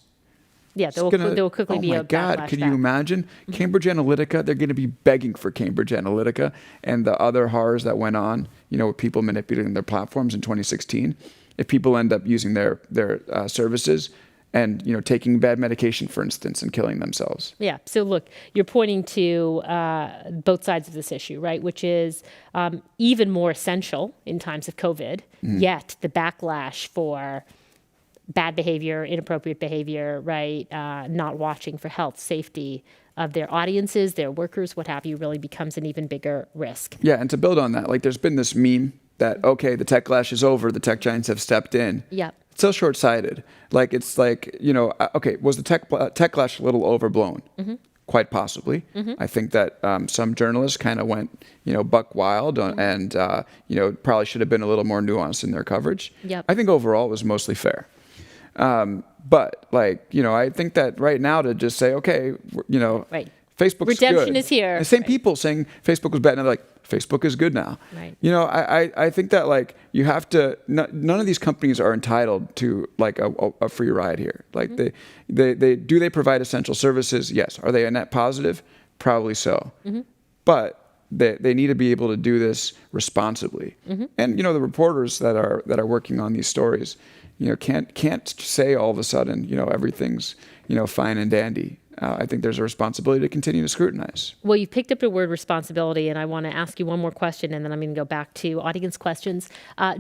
Speaker 1: yeah, there will quickly be a backlash.
Speaker 2: Oh my God, could you
Speaker 1: back.
Speaker 2: imagine? Cambridge Analytica, they're going to be begging for Cambridge Analytica and the other horrors that went on, with people manipulating their platforms in 2016. If people end up using their services and, taking bad medication, for instance, and killing themselves.
Speaker 1: Yeah. So look, you're pointing to both sides of this issue, right? Which is even more essential in times of COVID, yet the backlash for bad behavior, inappropriate behavior, right? Not watching for health, safety of their audiences, their workers, what have you, really becomes an even bigger risk.
Speaker 2: Yeah, and to build on that, there's been this meme that, okay, the techlash is over, the tech giants have stepped in.
Speaker 1: Yeah.
Speaker 2: It's so short-sighted. Okay, was the techlash a little overblown? Quite possibly. I think that some journalists kind of went, buck wild and, probably should have been a little more nuanced in their coverage.
Speaker 1: Yep.
Speaker 2: I think overall it was mostly fair. But I think that right now to just say, okay,
Speaker 1: Right.
Speaker 2: Facebook's
Speaker 1: Redemption
Speaker 2: good.
Speaker 1: is here.
Speaker 2: The same
Speaker 1: Right.
Speaker 2: people saying Facebook was bad, and they're like, Facebook is good now.
Speaker 1: Right.
Speaker 2: I think that you have to. None of these companies are entitled to a free ride here. They provide essential services? Yes. Are they a net positive? Probably so. But they need to be able to do this responsibly. And the reporters that are working on these stories, can't say all of a sudden everything's fine and dandy. I think there's a responsibility to continue to scrutinize.
Speaker 1: Well, you picked up the word responsibility, and I want to ask you one more question, and then I'm going to go back to audience questions.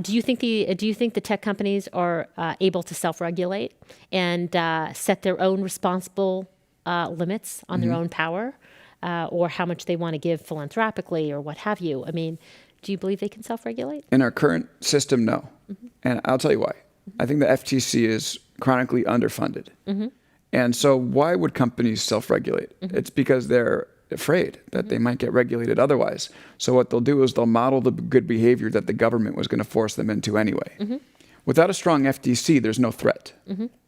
Speaker 1: Do you think the tech companies are able to self-regulate and set their own responsible limits on their own power, or how much they want to give philanthropically, or what have you? I mean, do you believe they can self-regulate?
Speaker 2: In our current system, no. And I'll tell you why. I think the FTC is chronically underfunded. And so why would companies self-regulate? It's because they're afraid that they might get regulated otherwise. So what they'll do is they'll model the good behavior that the government was going to force them into anyway. Without a strong FTC, there's no threat.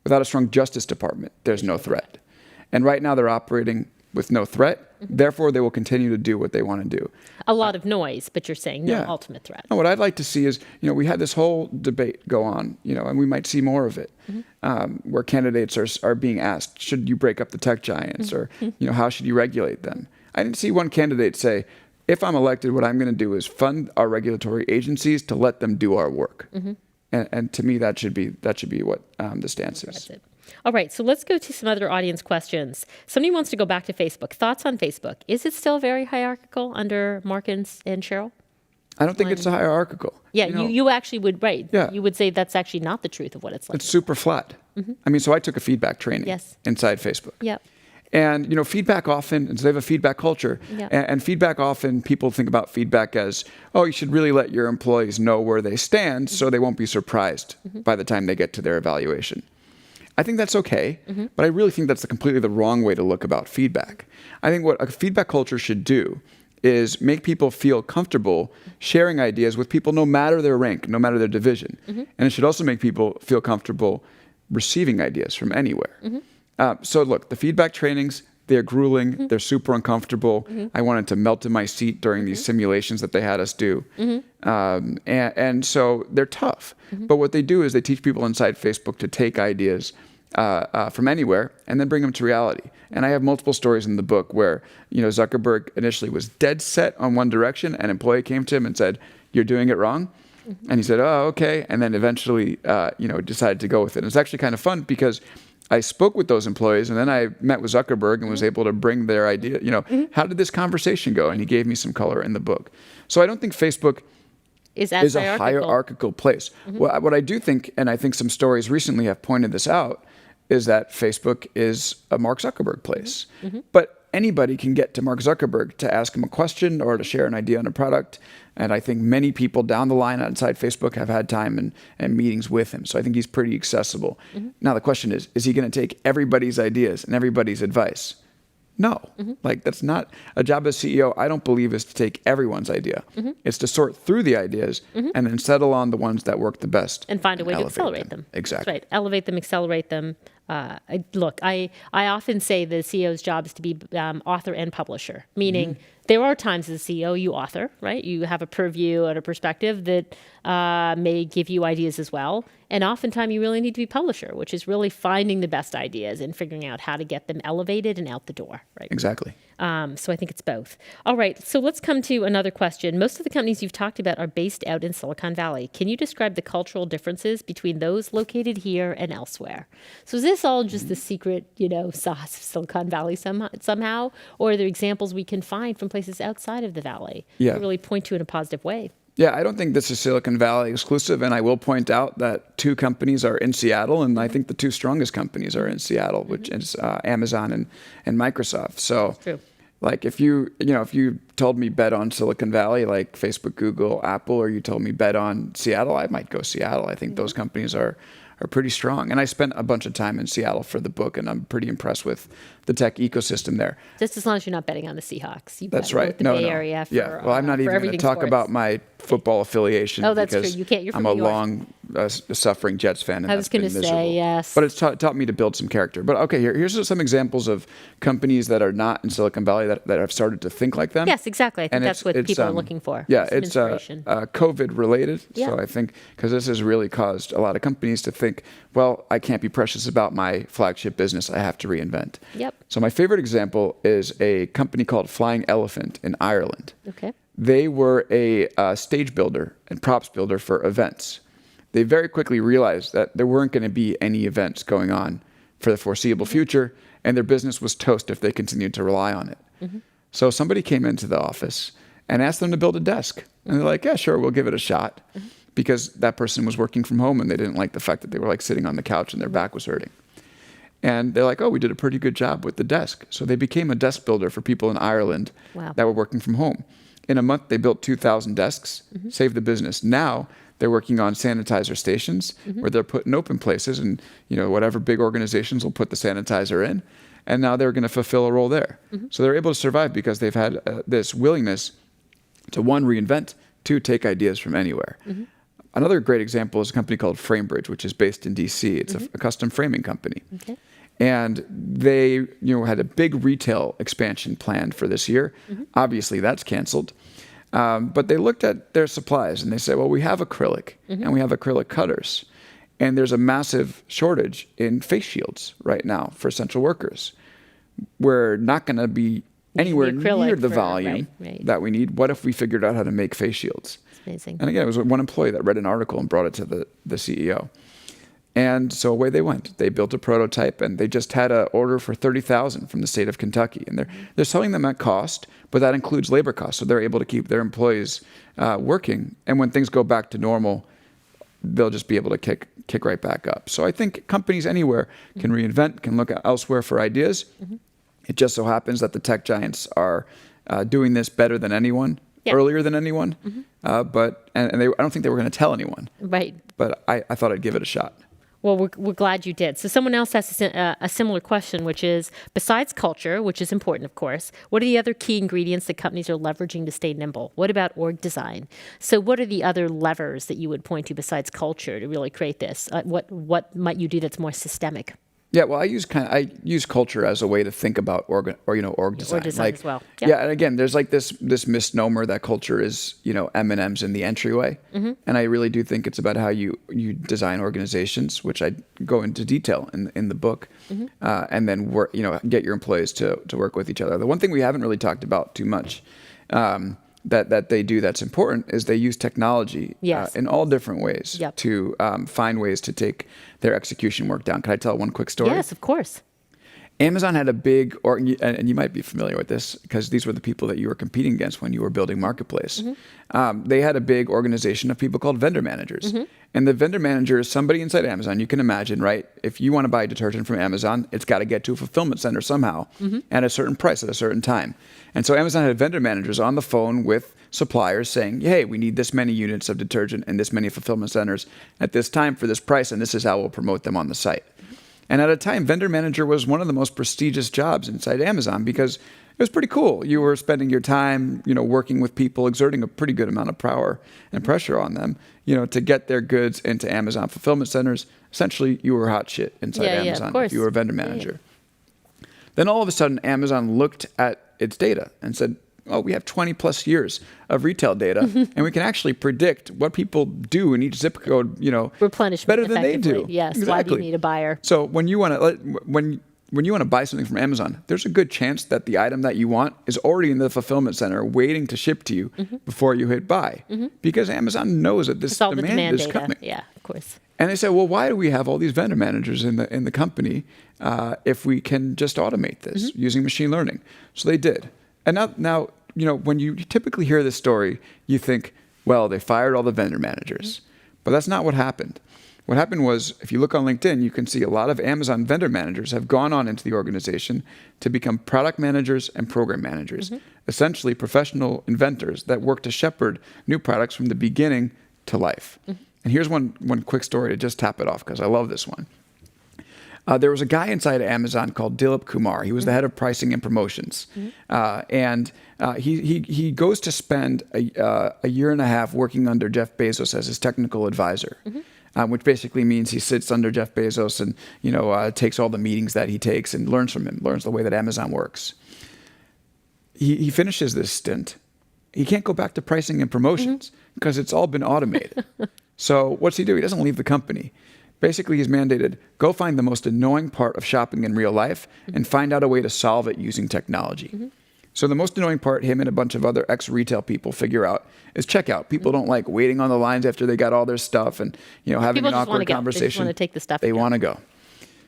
Speaker 2: Without a strong Justice Department, there's no threat. And right now they're operating with no threat. Therefore, they will continue to do what they want to do.
Speaker 1: A lot of noise, but you're saying no ultimate threat.
Speaker 2: No, what I'd like to see is, we had this whole debate go on, and we might see more of it, where candidates are being asked, should you break up the tech giants, or, how should you regulate them? I didn't see one candidate say, if I'm elected, what I'm going to do is fund our regulatory agencies to let them do our work. And to me, that should be what the stance is.
Speaker 1: That's it. All right, so let's go to some other audience questions. Somebody wants to go back to Facebook. Thoughts on Facebook? Is it still very hierarchical under Mark and Cheryl?
Speaker 2: I don't think it's hierarchical.
Speaker 1: Yeah, you actually would, right.
Speaker 2: Yeah.
Speaker 1: You would say that's actually not the truth of what it's like.
Speaker 2: It's super flat. So I took a feedback training inside Facebook.
Speaker 1: Yep.
Speaker 2: And, feedback often, and so they have a feedback culture.
Speaker 1: Yeah.
Speaker 2: And feedback often, people think about feedback as, you should really let your employees know where they stand so they won't be surprised by the time they get to their evaluation. I think that's okay, but I really think that's completely the wrong way to look about feedback. I think what a feedback culture should do is make people feel comfortable sharing ideas with people no matter their rank, no matter their division. And it should also make people feel comfortable receiving ideas from anywhere. So look, the feedback trainings, they're grueling. They're super uncomfortable. I wanted to melt in my seat during these simulations that they had us do. And so they're tough. But what they do is they teach people inside Facebook to take ideas from anywhere and then bring them to reality. And I have multiple stories in the book where, Zuckerberg initially was dead set on one direction. An employee came to him and said, "You're doing it wrong." And he said, "Oh, okay." And then eventually, decided to go with it. And it's actually kind of fun because I spoke with those employees and then I met with Zuckerberg and was able to bring their idea, how did this conversation go? And he gave me some color in the book. So I don't think Facebook
Speaker 1: Is
Speaker 2: a hierarchical place. What I do think, and I think some stories recently have pointed this out, is that Facebook is a Mark Zuckerberg place. But anybody can get to Mark Zuckerberg to ask him a question or to share an idea on a product. And I think many people down the line outside Facebook have had time and meetings with him. So I think he's pretty accessible. Now the question is he going to take everybody's ideas and everybody's advice? No. Like, that's not a job as CEO. I don't believe is to take everyone's idea. It's to sort through the ideas and then settle on the ones that work the best.
Speaker 1: And find a way to accelerate them.
Speaker 2: Exactly.
Speaker 1: That's right. Elevate them, accelerate them. I often say the CEO's job is to be author and publisher, meaning there are times as a CEO you author, right? You have a purview and a perspective that may give you ideas as well. And oftentimes you really need to be publisher, which is really finding the best ideas and figuring out how to get them elevated and out the door, right?
Speaker 2: Exactly.
Speaker 1: So I think it's both. All right, so let's come to another question. Most of the companies you've talked about are based out in Silicon Valley. Can you describe the cultural differences between those located here and elsewhere? So is this all just the secret, sauce of Silicon Valley somehow? Or are there examples we can find from places outside of the Valley to really point to in a positive way?
Speaker 2: Yeah, I don't think this is Silicon Valley exclusive, and I will point out that 2 companies are in Seattle, and I think the 2 strongest companies are in Seattle, which is Amazon and Microsoft. So, like, if you told me bet on Silicon Valley, like Facebook, Google, Apple, or you told me bet on Seattle, I might go Seattle. I think those companies are pretty strong. And I spent a bunch of time in Seattle for the book, and I'm pretty impressed with the tech ecosystem there.
Speaker 1: Just as long as you're not betting on the Seahawks.
Speaker 2: That's right.
Speaker 1: The Bay Area for,
Speaker 2: well, I'm not even going to talk
Speaker 1: sports.
Speaker 2: about my football affiliation.
Speaker 1: Oh, that's
Speaker 2: because
Speaker 1: true. You can't. You're from
Speaker 2: I'm
Speaker 1: New
Speaker 2: a
Speaker 1: York.
Speaker 2: long-suffering Jets fan, and
Speaker 1: I was
Speaker 2: going to
Speaker 1: say, yes.
Speaker 2: But it's taught me to build some character. But okay, here's some examples of companies that are not in Silicon Valley that have started to think like them.
Speaker 1: Yes, exactly. I think that's what people are looking for.
Speaker 2: Yeah,
Speaker 1: some
Speaker 2: it's
Speaker 1: inspiration.
Speaker 2: COVID related.
Speaker 1: Yeah.
Speaker 2: So I think because this has really caused a lot of companies to think, well, I can't be precious about my flagship business. I have to reinvent.
Speaker 1: Yep.
Speaker 2: So my favorite example is a company called Flying Elephant in Ireland.
Speaker 1: Okay.
Speaker 2: They were a stage builder and props builder for events. They very quickly realized that there weren't going to be any events going on for the foreseeable future, and their business was toast if they continued to rely on it. So somebody came into the office and asked them to build a desk. And they're like, yeah, sure, we'll give it a shot. Because that person was working from home and they didn't like the fact that they were like sitting on the couch and their back was hurting. And they're like, oh, we did a pretty good job with the desk. So they became a desk builder for people in Ireland that were working from home. In a month, they built 2,000 desks, saved the business. Now they're working on sanitizer stations where they're put in open places, and whatever big organizations will put the sanitizer in. And now they're going to fulfill a role there. So they're able to survive because they've had this willingness to, 1, reinvent, 2, take ideas from anywhere. Another great example is a company called Framebridge, which is based in DC. It's a custom framing company.
Speaker 1: Okay.
Speaker 2: And they had a big retail expansion planned for this year. Obviously, that's canceled. But they looked at their supplies and they said, well, we have acrylic and we have acrylic cutters. And there's a massive shortage in face shields right now for essential workers. We're not going to be anywhere near the volume that we need. What if we figured out how to make face shields?
Speaker 1: It's amazing.
Speaker 2: And again, it was one employee that read an article and brought it to the CEO. And so away they went. They built a prototype, and they just had an order for 30,000 from the state of Kentucky. And they're selling them at cost, but that includes labor costs. So they're able to keep their employees working. And when things go back to normal, they'll just be able to kick right back up. So I think companies anywhere can reinvent, can look elsewhere for ideas. It just so happens that the tech giants are doing this better than anyone, earlier than anyone. But I don't think they were going to tell anyone.
Speaker 1: Right.
Speaker 2: But I thought I'd give it a shot.
Speaker 1: Well, we're glad you did. So someone else has a similar question, which is, besides culture, which is important, of course, what are the other key ingredients that companies are leveraging to stay nimble? What about org design? So what are the other levers that you would point to besides culture to really create this? What might you do that's more systemic?
Speaker 2: Yeah, well, I use culture as a way to think about org design.
Speaker 1: design as well.
Speaker 2: Yeah. And again, there's like this misnomer that culture is M&Ms in the entryway, and I really do think it's about how you design organizations, which I go into detail in the book, and then work get your employees to work with each other. The one thing we haven't really talked about too much. That they do that's important is they use technology
Speaker 1: Yes.
Speaker 2: in all different ways
Speaker 1: Yep.
Speaker 2: to find ways to take their execution work down. Can I tell one quick story?
Speaker 1: Yes, of course.
Speaker 2: Amazon had a big, and you might be familiar with this because these were the people that you were competing against when you were building Marketplace. They had a big organization of people called vendor managers. And the vendor manager is somebody inside Amazon. You can imagine, right? If you want to buy detergent from Amazon, it's got to get to a fulfillment center somehow at a certain price at a certain time. And so Amazon had vendor managers on the phone with suppliers saying, hey, we need this many units of detergent and this many fulfillment centers at this time for this price, and this is how we'll promote them on the site. And at a time, vendor manager was one of the most prestigious jobs inside Amazon because it was pretty cool. You were spending your time, working with people, exerting a pretty good amount of power and pressure on them, to get their goods into Amazon fulfillment centers. Essentially, you were hot shit inside Amazon if you were a vendor manager. Then all of a sudden, Amazon looked at its data and said, oh, we have 20 plus years of retail data, and we can actually predict what people do in each zip code,
Speaker 1: Replenishment
Speaker 2: better than they
Speaker 1: effectively.
Speaker 2: do.
Speaker 1: Yes.
Speaker 2: Exactly.
Speaker 1: Why do you need a buyer?
Speaker 2: So when you want to buy something from Amazon, there's a good chance that the item that you want is already in the fulfillment center waiting to ship to you before you hit buy, because Amazon knows that this
Speaker 1: It's all the
Speaker 2: demand is
Speaker 1: data.
Speaker 2: coming.
Speaker 1: Yeah, of course.
Speaker 2: And they said, well, why do we have all these vendor managers in the company if we can just automate this using machine learning? So they did. And now when you typically hear this story, you think, well, they fired all the vendor managers. But that's not what happened. What happened was, if you look on LinkedIn, you can see a lot of Amazon vendor managers have gone on into the organization to become product managers and program managers, essentially professional inventors that work to shepherd new products from the beginning to life. And here's one quick story to just tap it off, because I love this one. There was a guy inside Amazon called Dilip Kumar. He was the head of pricing and promotions. And he goes to spend a year and a half working under Jeff Bezos as his technical advisor, which basically means he sits under Jeff Bezos and takes all the meetings that he takes and learns from him, learns the way that Amazon works. He finishes this stint. He can't go back to pricing and promotions because it's all been automated. So what's he do? He doesn't leave the company. Basically, he's mandated, go find the most annoying part of shopping in real life and find out a way to solve it using technology. So the most annoying part him and a bunch of other ex-retail people figure out is checkout. People don't like waiting on the lines after they got all their stuff and having
Speaker 1: People
Speaker 2: an
Speaker 1: just wanna
Speaker 2: awkward
Speaker 1: go.
Speaker 2: conversation.
Speaker 1: They just want to take the stuff.
Speaker 2: They want to go.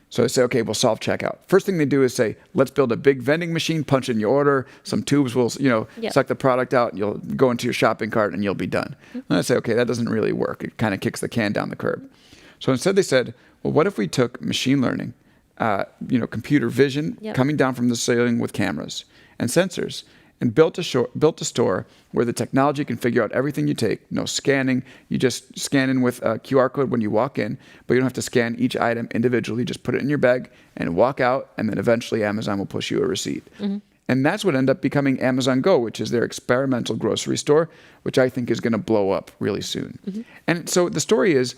Speaker 2: So they say, okay, we'll solve checkout. First thing they do is say, let's build a big vending machine, punch in your order, some tubes will, suck the product out, and you'll go into your shopping cart and you'll be done. And I say, okay, that doesn't really work. It kind of kicks the can down the curb. So instead they said, well, what if we took machine learning, computer vision coming down from the ceiling with cameras and sensors, and built a store where the technology can figure out everything you take. No scanning. You just scan in with a QR code when you walk in, but you don't have to scan each item individually. Just put it in your bag and walk out, and then eventually Amazon will push you a receipt. And that's what ended up becoming Amazon Go, which is their experimental grocery store, which I think is going to blow up really soon. And so the story is,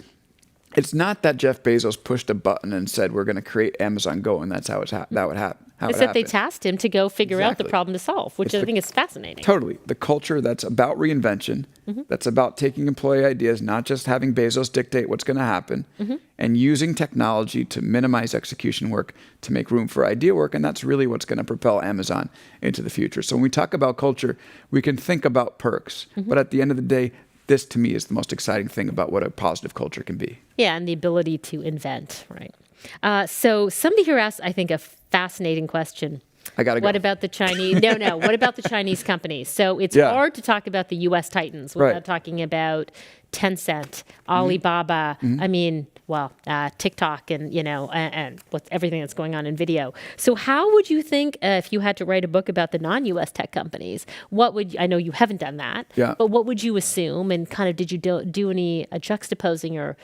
Speaker 2: it's not that Jeff Bezos pushed a button and said, we're going to create Amazon Go, and that's how that would happen.
Speaker 1: It's that they tasked him to go figure out the
Speaker 2: Exactly.
Speaker 1: problem to solve, which I think is fascinating.
Speaker 2: Totally. The culture that's about reinvention, that's about taking employee ideas, not just having Bezos dictate what's going to happen, and using technology to minimize execution work to make room for idea work. And that's really what's going to propel Amazon into the future. So when we talk about culture, we can think about perks. But at the end of the day, this to me is the most exciting thing about what a positive culture can be.
Speaker 1: Yeah, and the ability to invent, right? So somebody here asked, I think, a fascinating question.
Speaker 2: I got to go.
Speaker 1: What about the Chinese? No. What about the Chinese companies? So it's hard to talk about the U.S. Titans without talking about Tencent, Alibaba. I mean, TikTok, and what's everything that's going on in video. So how would you think if you had to write a book about the non-U.S. tech companies? I know you haven't done that. But what would you assume? And kind of did you do any juxtaposing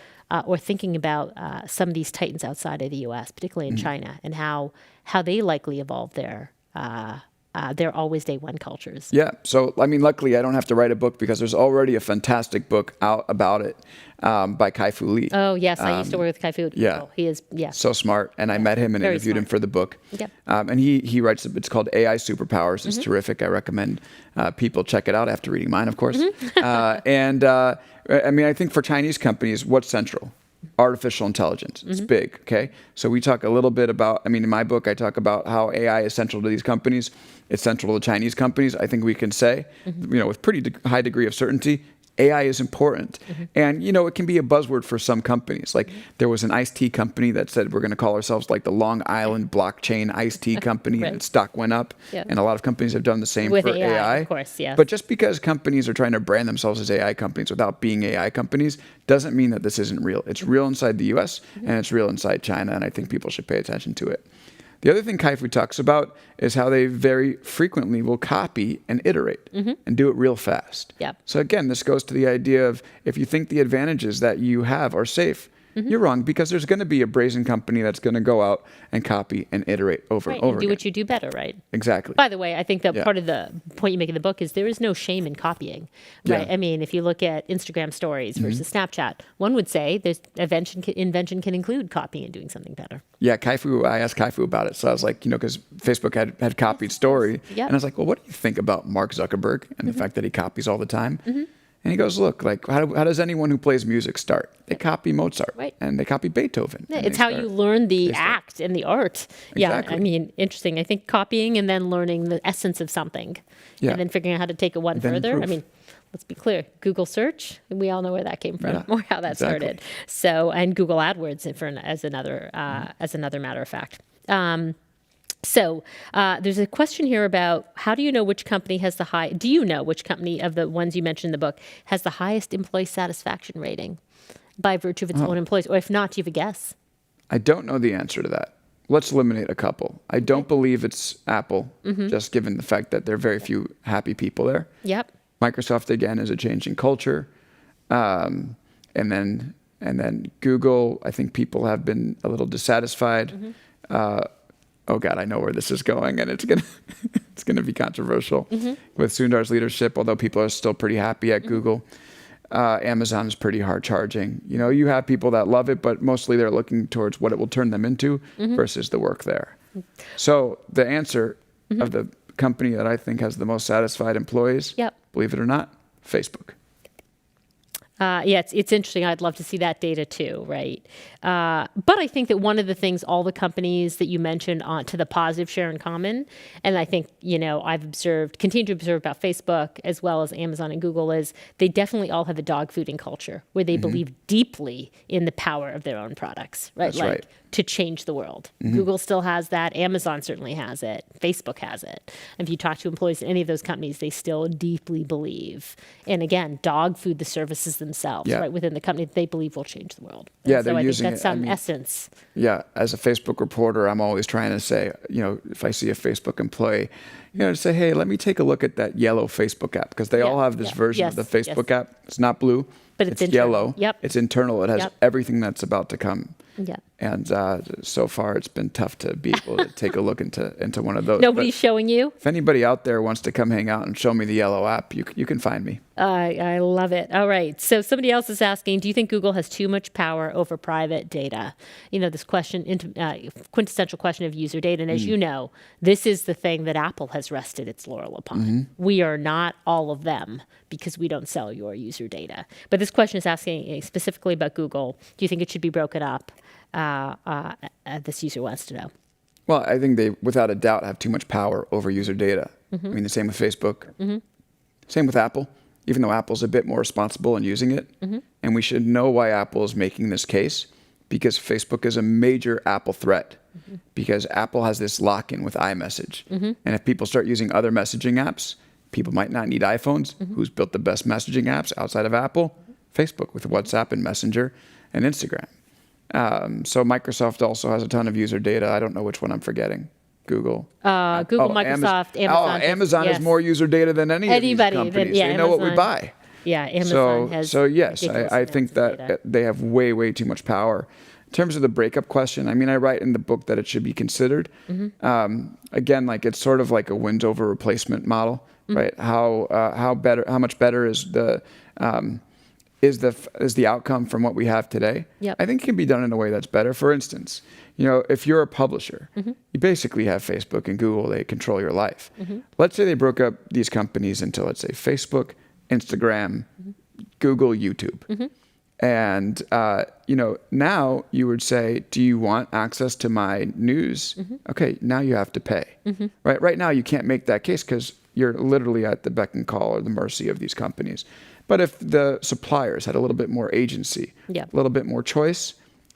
Speaker 1: or thinking about some of these titans outside of the U.S., particularly in China, and how they likely evolve their they're always day one cultures.
Speaker 2: Yeah. So, I mean, luckily, I don't have to write a book because there's already a fantastic book out about it by Kai-Fu Lee.
Speaker 1: Oh, yes. I used to work with Kai-Fu.
Speaker 2: yeah.
Speaker 1: He is,
Speaker 2: So smart. And I met him and
Speaker 1: Very
Speaker 2: interviewed him
Speaker 1: smart.
Speaker 2: for the book.
Speaker 1: Yep.
Speaker 2: And he writes, it's called AI Superpowers. It's terrific. I recommend people check it out after reading mine, of course. I mean, I think for Chinese companies, what's central? Artificial intelligence. It's big, okay? So we talk a little bit about, I mean, in my book, I talk about how AI is central to these companies. It's central to the Chinese companies. I think we can say, with pretty high degree of certainty, AI is important. And, it can be a buzzword for some companies. Like there was an iced tea company that said, we're going to call ourselves like the Long Island Blockchain Iced Tea Company,
Speaker 1: Right.
Speaker 2: and its stock went up.
Speaker 1: Yeah.
Speaker 2: And a lot of companies have done the same
Speaker 1: With
Speaker 2: for
Speaker 1: AI, of course, yes.
Speaker 2: But just because companies are trying to brand themselves as AI companies without being AI companies doesn't mean that this isn't real. It's real inside the US and it's real inside China, and I think people should pay attention to it. The other thing Kai-Fu talks about is how they very frequently will copy and iterate and do it real fast.
Speaker 1: Yep.
Speaker 2: So again, this goes to the idea of if you think the advantages that you have are safe, you're wrong, because there's going to be a brazen company that's going to go out and copy and iterate over
Speaker 1: Right.
Speaker 2: and over
Speaker 1: And do
Speaker 2: again.
Speaker 1: what you do better, right?
Speaker 2: Exactly.
Speaker 1: By the way, I think that
Speaker 2: Yeah.
Speaker 1: part of the point you make in the book is there is no shame in copying, right?
Speaker 2: Yeah.
Speaker 1: I mean, if you look at Instagram stories versus Snapchat, one would say there's invention can include copying and doing something better.
Speaker 2: Yeah, Kai-Fu, I asked Kai-Fu about it. So I was like, because Facebook had copied Story.
Speaker 1: Yep.
Speaker 2: And I was like, well, what do you think about Mark Zuckerberg and the fact that he copies all the time? And he goes, look, like, how does anyone who plays music start? They copy Mozart.
Speaker 1: Right.
Speaker 2: And they copy Beethoven.
Speaker 1: Yeah,
Speaker 2: and
Speaker 1: it's
Speaker 2: they
Speaker 1: how
Speaker 2: start-
Speaker 1: you learn the
Speaker 2: they start-
Speaker 1: act and the art. Yeah,
Speaker 2: Exactly.
Speaker 1: I mean, interesting. I think copying and then learning the essence of something,
Speaker 2: Yeah.
Speaker 1: and then figuring out how to take it one
Speaker 2: then
Speaker 1: further.
Speaker 2: improve.
Speaker 1: I mean, let's be clear: Google search, we all know where that came from
Speaker 2: Yeah,
Speaker 1: or how that
Speaker 2: exactly.
Speaker 1: started. So, and Google AdWords as another matter of fact. So there's a question here about how do you know which company has the high? Do you know which company of the ones you mentioned in the book has the highest employee satisfaction rating by virtue of its own employees? Or if not, do you have a guess?
Speaker 2: I don't know the answer to that. Let's eliminate a couple. I don't believe it's Apple, just given the fact that there are very few happy people there.
Speaker 1: Yep.
Speaker 2: Microsoft, again, is a changing culture. And then Google, I think people have been a little dissatisfied. Oh God, I know where this is going, and it's gonna be controversial with Sundar's leadership. Although people are still pretty happy at Google, Amazon is pretty hard charging. You have people that love it, but mostly they're looking towards what it will turn them into versus the work there. So the answer of the company that I think has the most satisfied employees,
Speaker 1: Yep.
Speaker 2: believe it or not, Facebook.
Speaker 1: Yeah, it's interesting. I'd love to see that data too, right? But I think that one of the things all the companies that you mentioned to the positive share in common, and I think, I've continue to observe about Facebook as well as Amazon and Google, is they definitely all have a dog fooding culture where they believe deeply in the power of their own products, right?
Speaker 2: That's right.
Speaker 1: To change the world. Google still has that. Amazon certainly has it. Facebook has it. If you talk to employees in any of those companies, they still deeply believe. And again, dog food the services themselves,
Speaker 2: Yeah.
Speaker 1: right, within the company that they believe will change the world.
Speaker 2: Yeah,
Speaker 1: And
Speaker 2: they're
Speaker 1: so I
Speaker 2: using
Speaker 1: think that's
Speaker 2: it. I
Speaker 1: some
Speaker 2: mean-
Speaker 1: essence.
Speaker 2: Yeah, as a Facebook reporter, I'm always trying to say, if I see a Facebook employee, to say, hey, let me take a look at that yellow Facebook app, because they all have this version of the
Speaker 1: Yes,
Speaker 2: Facebook
Speaker 1: yes.
Speaker 2: app. It's not blue,
Speaker 1: But it's internal.
Speaker 2: yellow.
Speaker 1: Yep.
Speaker 2: It's internal. It has
Speaker 1: Yep.
Speaker 2: everything that's about to come.
Speaker 1: Yeah.
Speaker 2: And so far, it's been tough to be able to take a look into one of those.
Speaker 1: Nobody's
Speaker 2: But
Speaker 1: showing you?
Speaker 2: if anybody out there wants to come hang out and show me the yellow app, you can find me.
Speaker 1: I love it. All right. So somebody else is asking, do you think Google has too much power over private data? This question, quintessential question of user data. And as you know, this is the thing that Apple has rested its laurel upon. We are not all of them because we don't sell your user data. But this question is asking specifically about Google. Do you think it should be broken up? This user wants to know.
Speaker 2: Well, I think they, without a doubt, have too much power over user data. I mean, the same with Facebook. Same with Apple, even though Apple's a bit more responsible in using it. And we should know why Apple is making this case, because Facebook is a major Apple threat, because Apple has this lock-in with iMessage. And if people start using other messaging apps, people might not need iPhones. Who's built the best messaging apps outside of Apple? Facebook, with WhatsApp and Messenger and Instagram. So Microsoft also has a ton of user data. I don't know which one I'm forgetting. Google.
Speaker 1: Google, Microsoft, Amazon.
Speaker 2: Amazon has
Speaker 1: yes.
Speaker 2: more user data than any
Speaker 1: Anybody,
Speaker 2: of these
Speaker 1: then,
Speaker 2: companies.
Speaker 1: yeah,
Speaker 2: they know what we
Speaker 1: Amazon-
Speaker 2: buy.
Speaker 1: Yeah, Amazon has.
Speaker 2: So yes,
Speaker 1: ridiculous
Speaker 2: I think
Speaker 1: amounts of
Speaker 2: that
Speaker 1: data.
Speaker 2: they have way too much power. In terms of the breakup question, I mean, I write in the book that it should be considered. Again, like it's sort of like a wins over replacement model, right? How much better is the outcome from what we have today?
Speaker 1: Yep.
Speaker 2: I think it can be done in a way that's better. For instance, if you're a publisher, you basically have Facebook and Google, they control your life. Let's say they broke up these companies into, let's say, Facebook, Instagram, Google, YouTube. And, now you would say, do you want access to my news? Okay, now you have to pay. Right now, you can't make that case because you're literally at the beck and call or the mercy of these companies. But if the suppliers had a little bit more agency, a little bit more choice,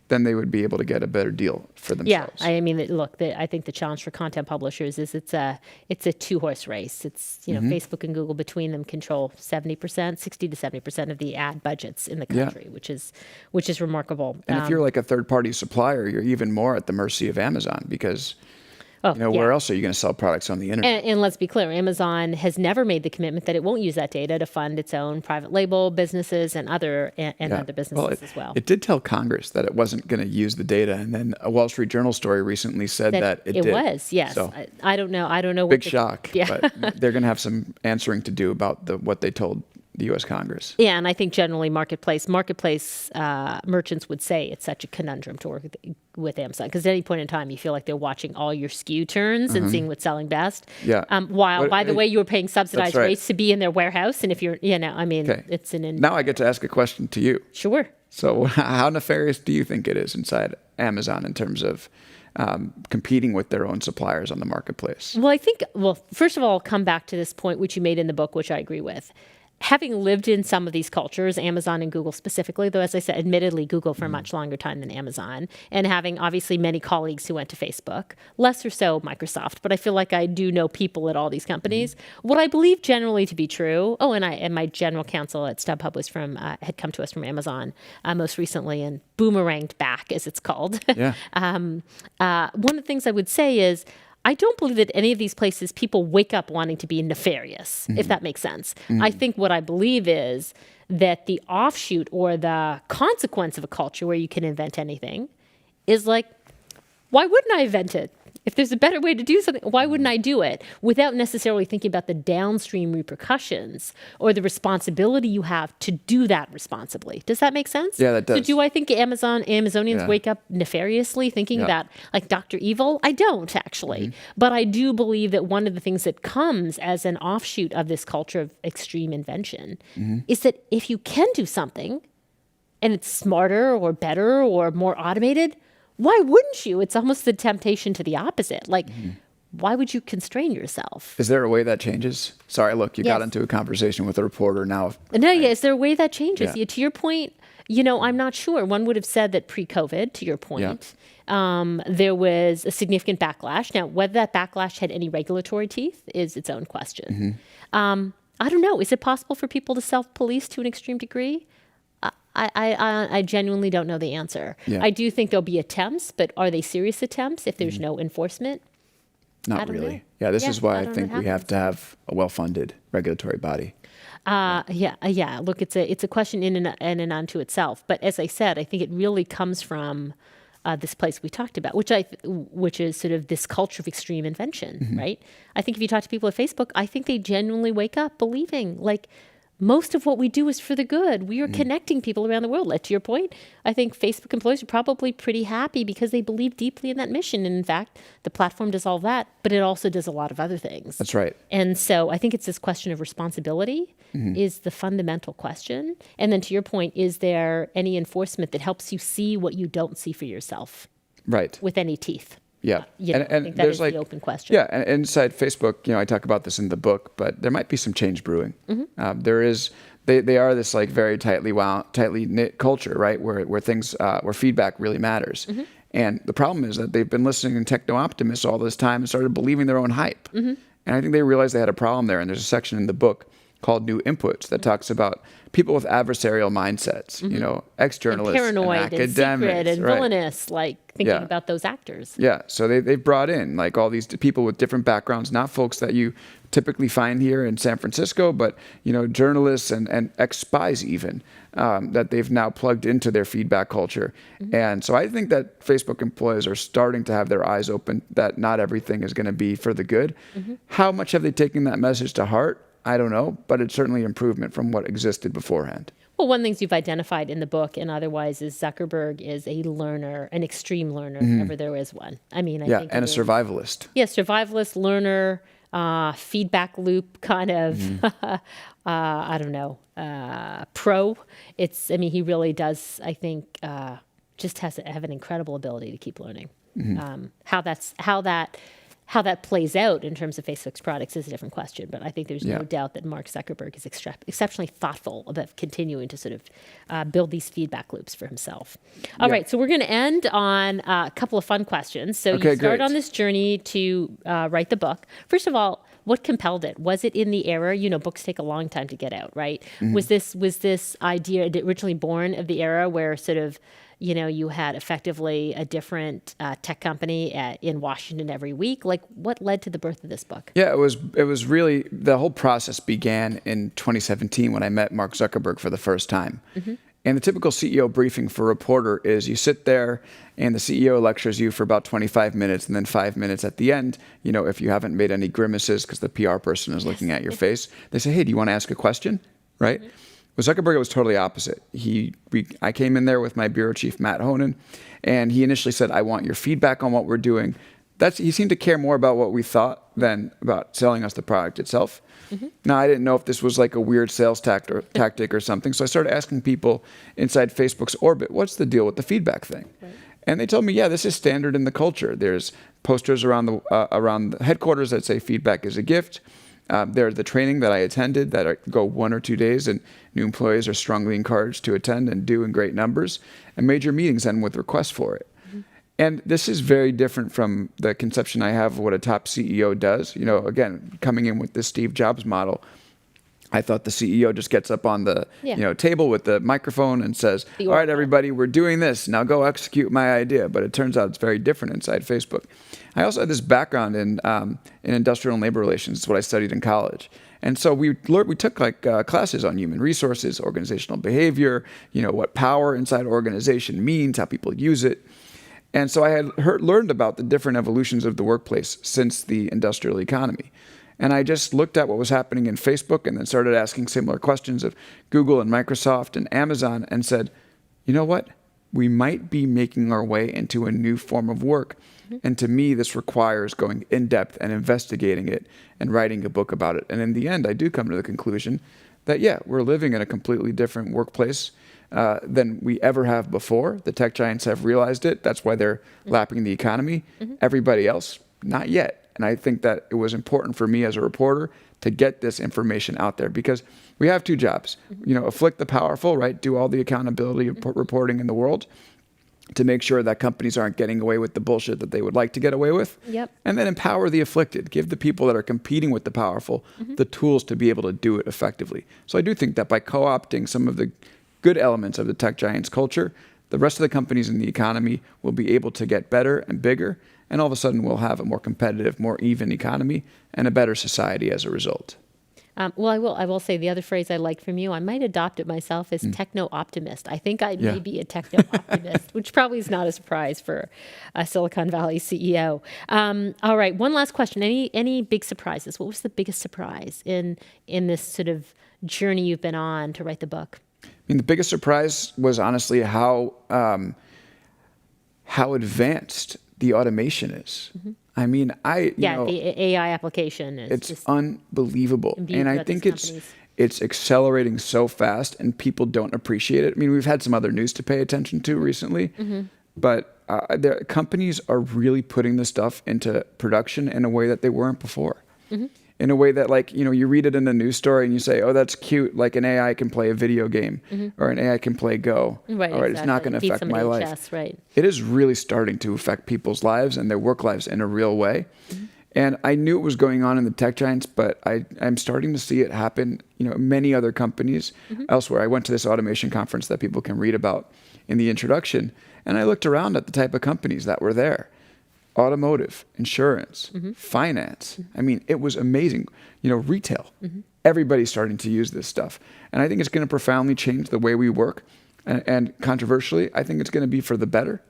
Speaker 2: then they would be able to get a better deal for themselves.
Speaker 1: Yeah, I mean, look, I think the challenge for content publishers is it's a 2-horse race. It's Facebook and Google between them control 60 to 70% of the ad budgets in the country, which is remarkable.
Speaker 2: And if you're like a third-party supplier, you're even more at the mercy of Amazon because where else are you going to sell products on the internet?
Speaker 1: And let's be clear, Amazon has never made the commitment that it won't use that data to fund its own private label businesses and other businesses as well.
Speaker 2: It did tell Congress that it wasn't going to use the data, and then a Wall Street Journal story recently said that it did.
Speaker 1: It was, yes.
Speaker 2: So,
Speaker 1: I don't know.
Speaker 2: Big shock. Yeah. But they're going to have some answering to do about what they told the U.S. Congress.
Speaker 1: Yeah, and I think generally marketplace merchants would say it's such a conundrum to work with Amazon because at any point in time you feel like they're watching all your SKU turns and seeing what's selling best.
Speaker 2: Yeah.
Speaker 1: While, by the way, you were paying subsidized
Speaker 2: right.
Speaker 1: rates to be in their warehouse, and if you're, it's an.
Speaker 2: Now I get to ask a question to you.
Speaker 1: Sure.
Speaker 2: So how nefarious do you think it is inside Amazon in terms of competing with their own suppliers on the marketplace?
Speaker 1: Well, first of all, I'll come back to this point which you made in the book, which I agree with. Having lived in some of these cultures, Amazon and Google specifically, though, as I said, admittedly, Google for a much longer time than Amazon, and having obviously many colleagues who went to Facebook, less or so Microsoft, but I feel like I do know people at all these companies. What I believe generally to be true, and my general counsel at StubHub was had come to us from Amazon most recently and boomeranged back, as it's called.
Speaker 2: Yeah.
Speaker 1: One of the things I would say is, I don't believe that any of these places people wake up wanting to be nefarious, if that makes sense. I think what I believe is that the offshoot or the consequence of a culture where you can invent anything is like, why wouldn't I invent it? If there's a better way to do something, why wouldn't I do it? Without necessarily thinking about the downstream repercussions or the responsibility you have to do that responsibly. Does that make sense?
Speaker 2: Yeah, that does.
Speaker 1: So do I think Amazonians wake up nefariously thinking about like Dr. Evil? I don't actually. But I do believe that one of the things that comes as an offshoot of this culture of extreme invention is that if you can do something and it's smarter or better or more automated, why wouldn't you? It's almost the temptation to the opposite. Like, why would you constrain yourself?
Speaker 2: Is there a way that changes? Sorry, look, you got into a conversation with a reporter now.
Speaker 1: Is there a way that changes? Yeah. To your point, I'm not sure. One would have said that pre-COVID, to your point, there was a significant backlash. Now, whether that backlash had any regulatory teeth is its own question. I don't know. Is it possible for people to self-police to an extreme degree? I genuinely don't know the answer. Yeah. I do think there'll be attempts, but are they serious attempts if there's no enforcement?
Speaker 2: Not really. Know. Yeah, this is why I think we have to have a well-funded regulatory body.
Speaker 1: Look, it's a question in and unto itself. But as I said, I think it really comes from this place we talked about, which is sort of this culture of extreme invention, right? I think if you talk to people at Facebook, I think they genuinely wake up believing like, most of what we do is for the good. We are connecting people around the world. To your point, I think Facebook employees are probably pretty happy because they believe deeply in that mission. And in fact, the platform does all that, but it also does a lot of other things.
Speaker 2: That's right.
Speaker 1: And so I think it's this question of responsibility is the fundamental question. And then to your point, is there any enforcement that helps you see what you don't see for yourself?
Speaker 2: Right.
Speaker 1: With any teeth?
Speaker 2: Yeah.
Speaker 1: And I think that is the open question.
Speaker 2: Yeah, and inside Facebook, I talk about this in the book, but there might be some change brewing. They are this like very tightly knit culture, right? Where things, where feedback really matters. And the problem is that they've been listening to techno-optimists all this time and started believing their own hype. And I think they realized they had a problem there. And there's a section in the book called New Inputs that talks about people with adversarial mindsets, you know, ex-journalists and
Speaker 1: Paranoid and
Speaker 2: academics.
Speaker 1: secret and
Speaker 2: right.
Speaker 1: villainous, like thinking
Speaker 2: Yeah.
Speaker 1: about those actors.
Speaker 2: Yeah, so they've brought in like all these people with different backgrounds, not folks that you typically find here in San Francisco, but, you know, journalists and ex-spies even, that they've now plugged into their feedback culture. And so I think that Facebook employees are starting to have their eyes open that not everything is going to be for the good. How much have they taken that message to heart? I don't know, but it's certainly improvement from what existed beforehand.
Speaker 1: Well, one of the things you've identified in the book and otherwise is Zuckerberg is a learner, an extreme learner, if ever there is one. I mean, I
Speaker 2: Yeah,
Speaker 1: think
Speaker 2: and a
Speaker 1: it is.
Speaker 2: survivalist.
Speaker 1: Yeah, survivalist, learner, feedback loop kind of, I don't know, pro. I mean, he really does, I think, just have an incredible ability to keep learning. How that plays out in terms of Facebook's products is a different question, but I think there's no
Speaker 2: Yeah.
Speaker 1: doubt that Mark Zuckerberg is exceptionally thoughtful about continuing to sort of build these feedback loops for himself. All right, so we're going to end on a couple of fun questions. So
Speaker 2: Okay,
Speaker 1: you start
Speaker 2: great.
Speaker 1: on this journey to write the book. First of all, what compelled it? Was it in the era? You know, books take a long time to get out, right? Was this idea originally born of the era where sort of, you know, you had effectively a different tech company in Washington every week? Like, what led to the birth of this book?
Speaker 2: Yeah, it was really, the whole process began in 2017 when I met Mark Zuckerberg for the first time. And the typical CEO briefing for a reporter is you sit there and the CEO lectures you for about 25 minutes and then 5 minutes at the end, you know, if you haven't made any grimaces because the PR person is looking at your face, they say, hey, do you want to ask a question? Right? With Zuckerberg, it was totally opposite. I came in there with my bureau chief, Matt Honan, and he initially said, I want your feedback on what we're doing. He seemed to care more about what we thought than about selling us the product itself. Now, I didn't know if this was like a weird sales tactic or something, so I started asking people inside Facebook's orbit, what's the deal with the feedback thing? Right. And they told me, yeah, this is standard in the culture. There's posters around the headquarters that say feedback is a gift. There's the training that I attended that go 1 or 2 days, and new employees are strongly encouraged to attend and do in great numbers, and major meetings end with requests for it. And this is very different from the conception I have of what a top CEO does. You know, again, coming in with the Steve Jobs model, I thought the CEO just gets up on the table with the microphone and says, all right, everybody, we're doing this. Now go execute my idea. But it turns out it's very different inside Facebook. I also had this background in industrial and labor relations. It's what I studied in college. And so we took like classes on human resources, organizational behavior, you know, what power inside organization means, how people use it. And so I had learned about the different evolutions of the workplace since the industrial economy. And I just looked at what was happening in Facebook and then started asking similar questions of Google and Microsoft and Amazon and said, you know what? We might be making our way into a new form of work. And to me, this requires going in depth and investigating it and writing a book about it. And in the end, I do come to the conclusion that, yeah, we're living in a completely different workplace than we ever have before. The tech giants have realized it. That's why they're lapping the economy. Everybody else, not yet. And I think that it was important for me as a reporter to get this information out there because we have two jobs. You know, afflict the powerful, right? Do all the accountability reporting in the world to make sure that companies aren't getting away with the bullshit that they would like to get away with.
Speaker 1: Yep.
Speaker 2: And then empower the afflicted. Give the people that are competing with the powerful the tools to be able to do it effectively. So I do think that by co-opting some of the good elements of the tech giants culture, the rest of the companies in the economy will be able to get better and bigger, and all of a sudden we'll have a more competitive, more even economy and a better society as a result.
Speaker 1: Well, I will say the other phrase I like from you, I might adopt it myself, is techno-optimist. I think I may be a techno-optimist, which probably is not a surprise for a Silicon Valley CEO. All right, one last question. Any big surprises? What was the biggest surprise in this sort of journey you've been on to write the book?
Speaker 2: I mean, the biggest surprise was honestly how advanced the automation is. I mean,
Speaker 1: the AI application is
Speaker 2: it's
Speaker 1: just
Speaker 2: unbelievable, and I think
Speaker 1: companies.
Speaker 2: it's accelerating so fast, and people don't appreciate it. I mean, we've had some other news to pay attention to recently, but companies are really putting this stuff into production in a way that they weren't before. In a way that, like, you know, you read it in a news story and you say, oh, that's cute. Like an AI can play a video game or an AI can play Go.
Speaker 1: Right,
Speaker 2: all right, it's not going to affect my life.
Speaker 1: Chess, right.
Speaker 2: It is really starting to affect people's lives and their work lives in a real way. And I knew it was going on in the tech giants, but I'm starting to see it happen, in many other companies elsewhere. I went to this automation conference that people can read about in the introduction, and I looked around at the type of companies that were there. Automotive, insurance, finance. I mean, it was amazing. Retail. Everybody's starting to use this stuff. And I think it's going to profoundly change the way we work. And controversially, I think it's going to be for the better.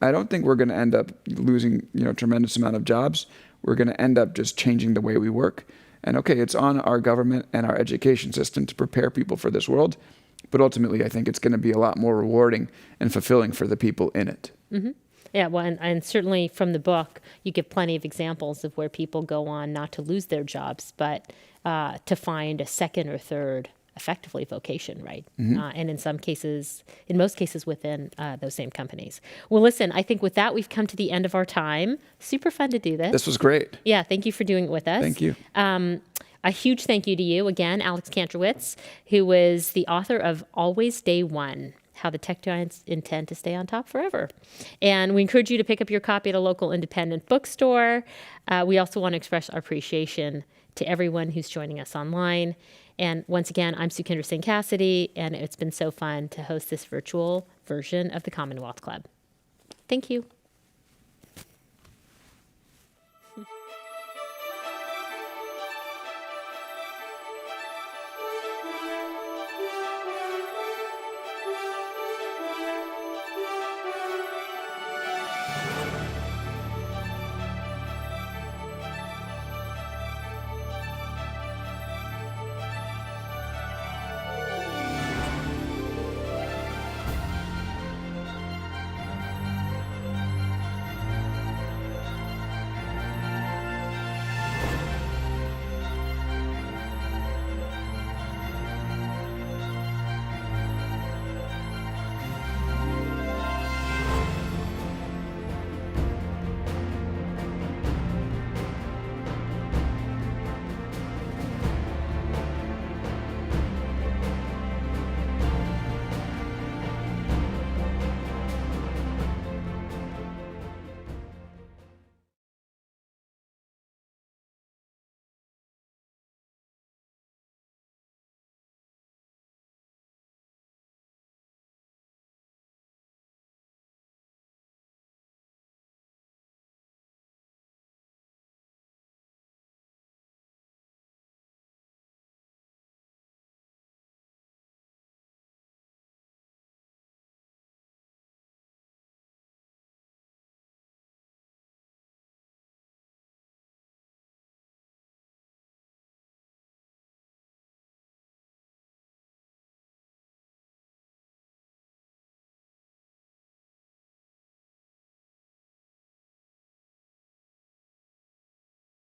Speaker 2: I don't think we're going to end up losing, a tremendous amount of jobs. We're going to end up just changing the way we work. And okay, it's on our government and our education system to prepare people for this world. But ultimately, I think it's going to be a lot more rewarding and fulfilling for the people in it.
Speaker 1: Yeah, well, and certainly from the book, you give plenty of examples of where people go on not to lose their jobs, but to find a second or third, effectively, vocation, right? And in most cases within those same companies. Well, listen, I think with that, we've come to the end of our time. Super fun to do this.
Speaker 2: This was great.
Speaker 1: Yeah, thank you for doing it with us.
Speaker 2: Thank you.
Speaker 1: A huge thank you to you, again, Alex Kantrowitz, who was the author of Always Day One: How the Tech Giants Intend to Stay on Top Forever. And we encourage you to pick up your copy at a local independent bookstore. We also want to express our appreciation to everyone who's joining us online. And once again, I'm Sukhinder Singh Cassidy, and it's been so fun to host this virtual version of the Commonwealth Club. Thank you.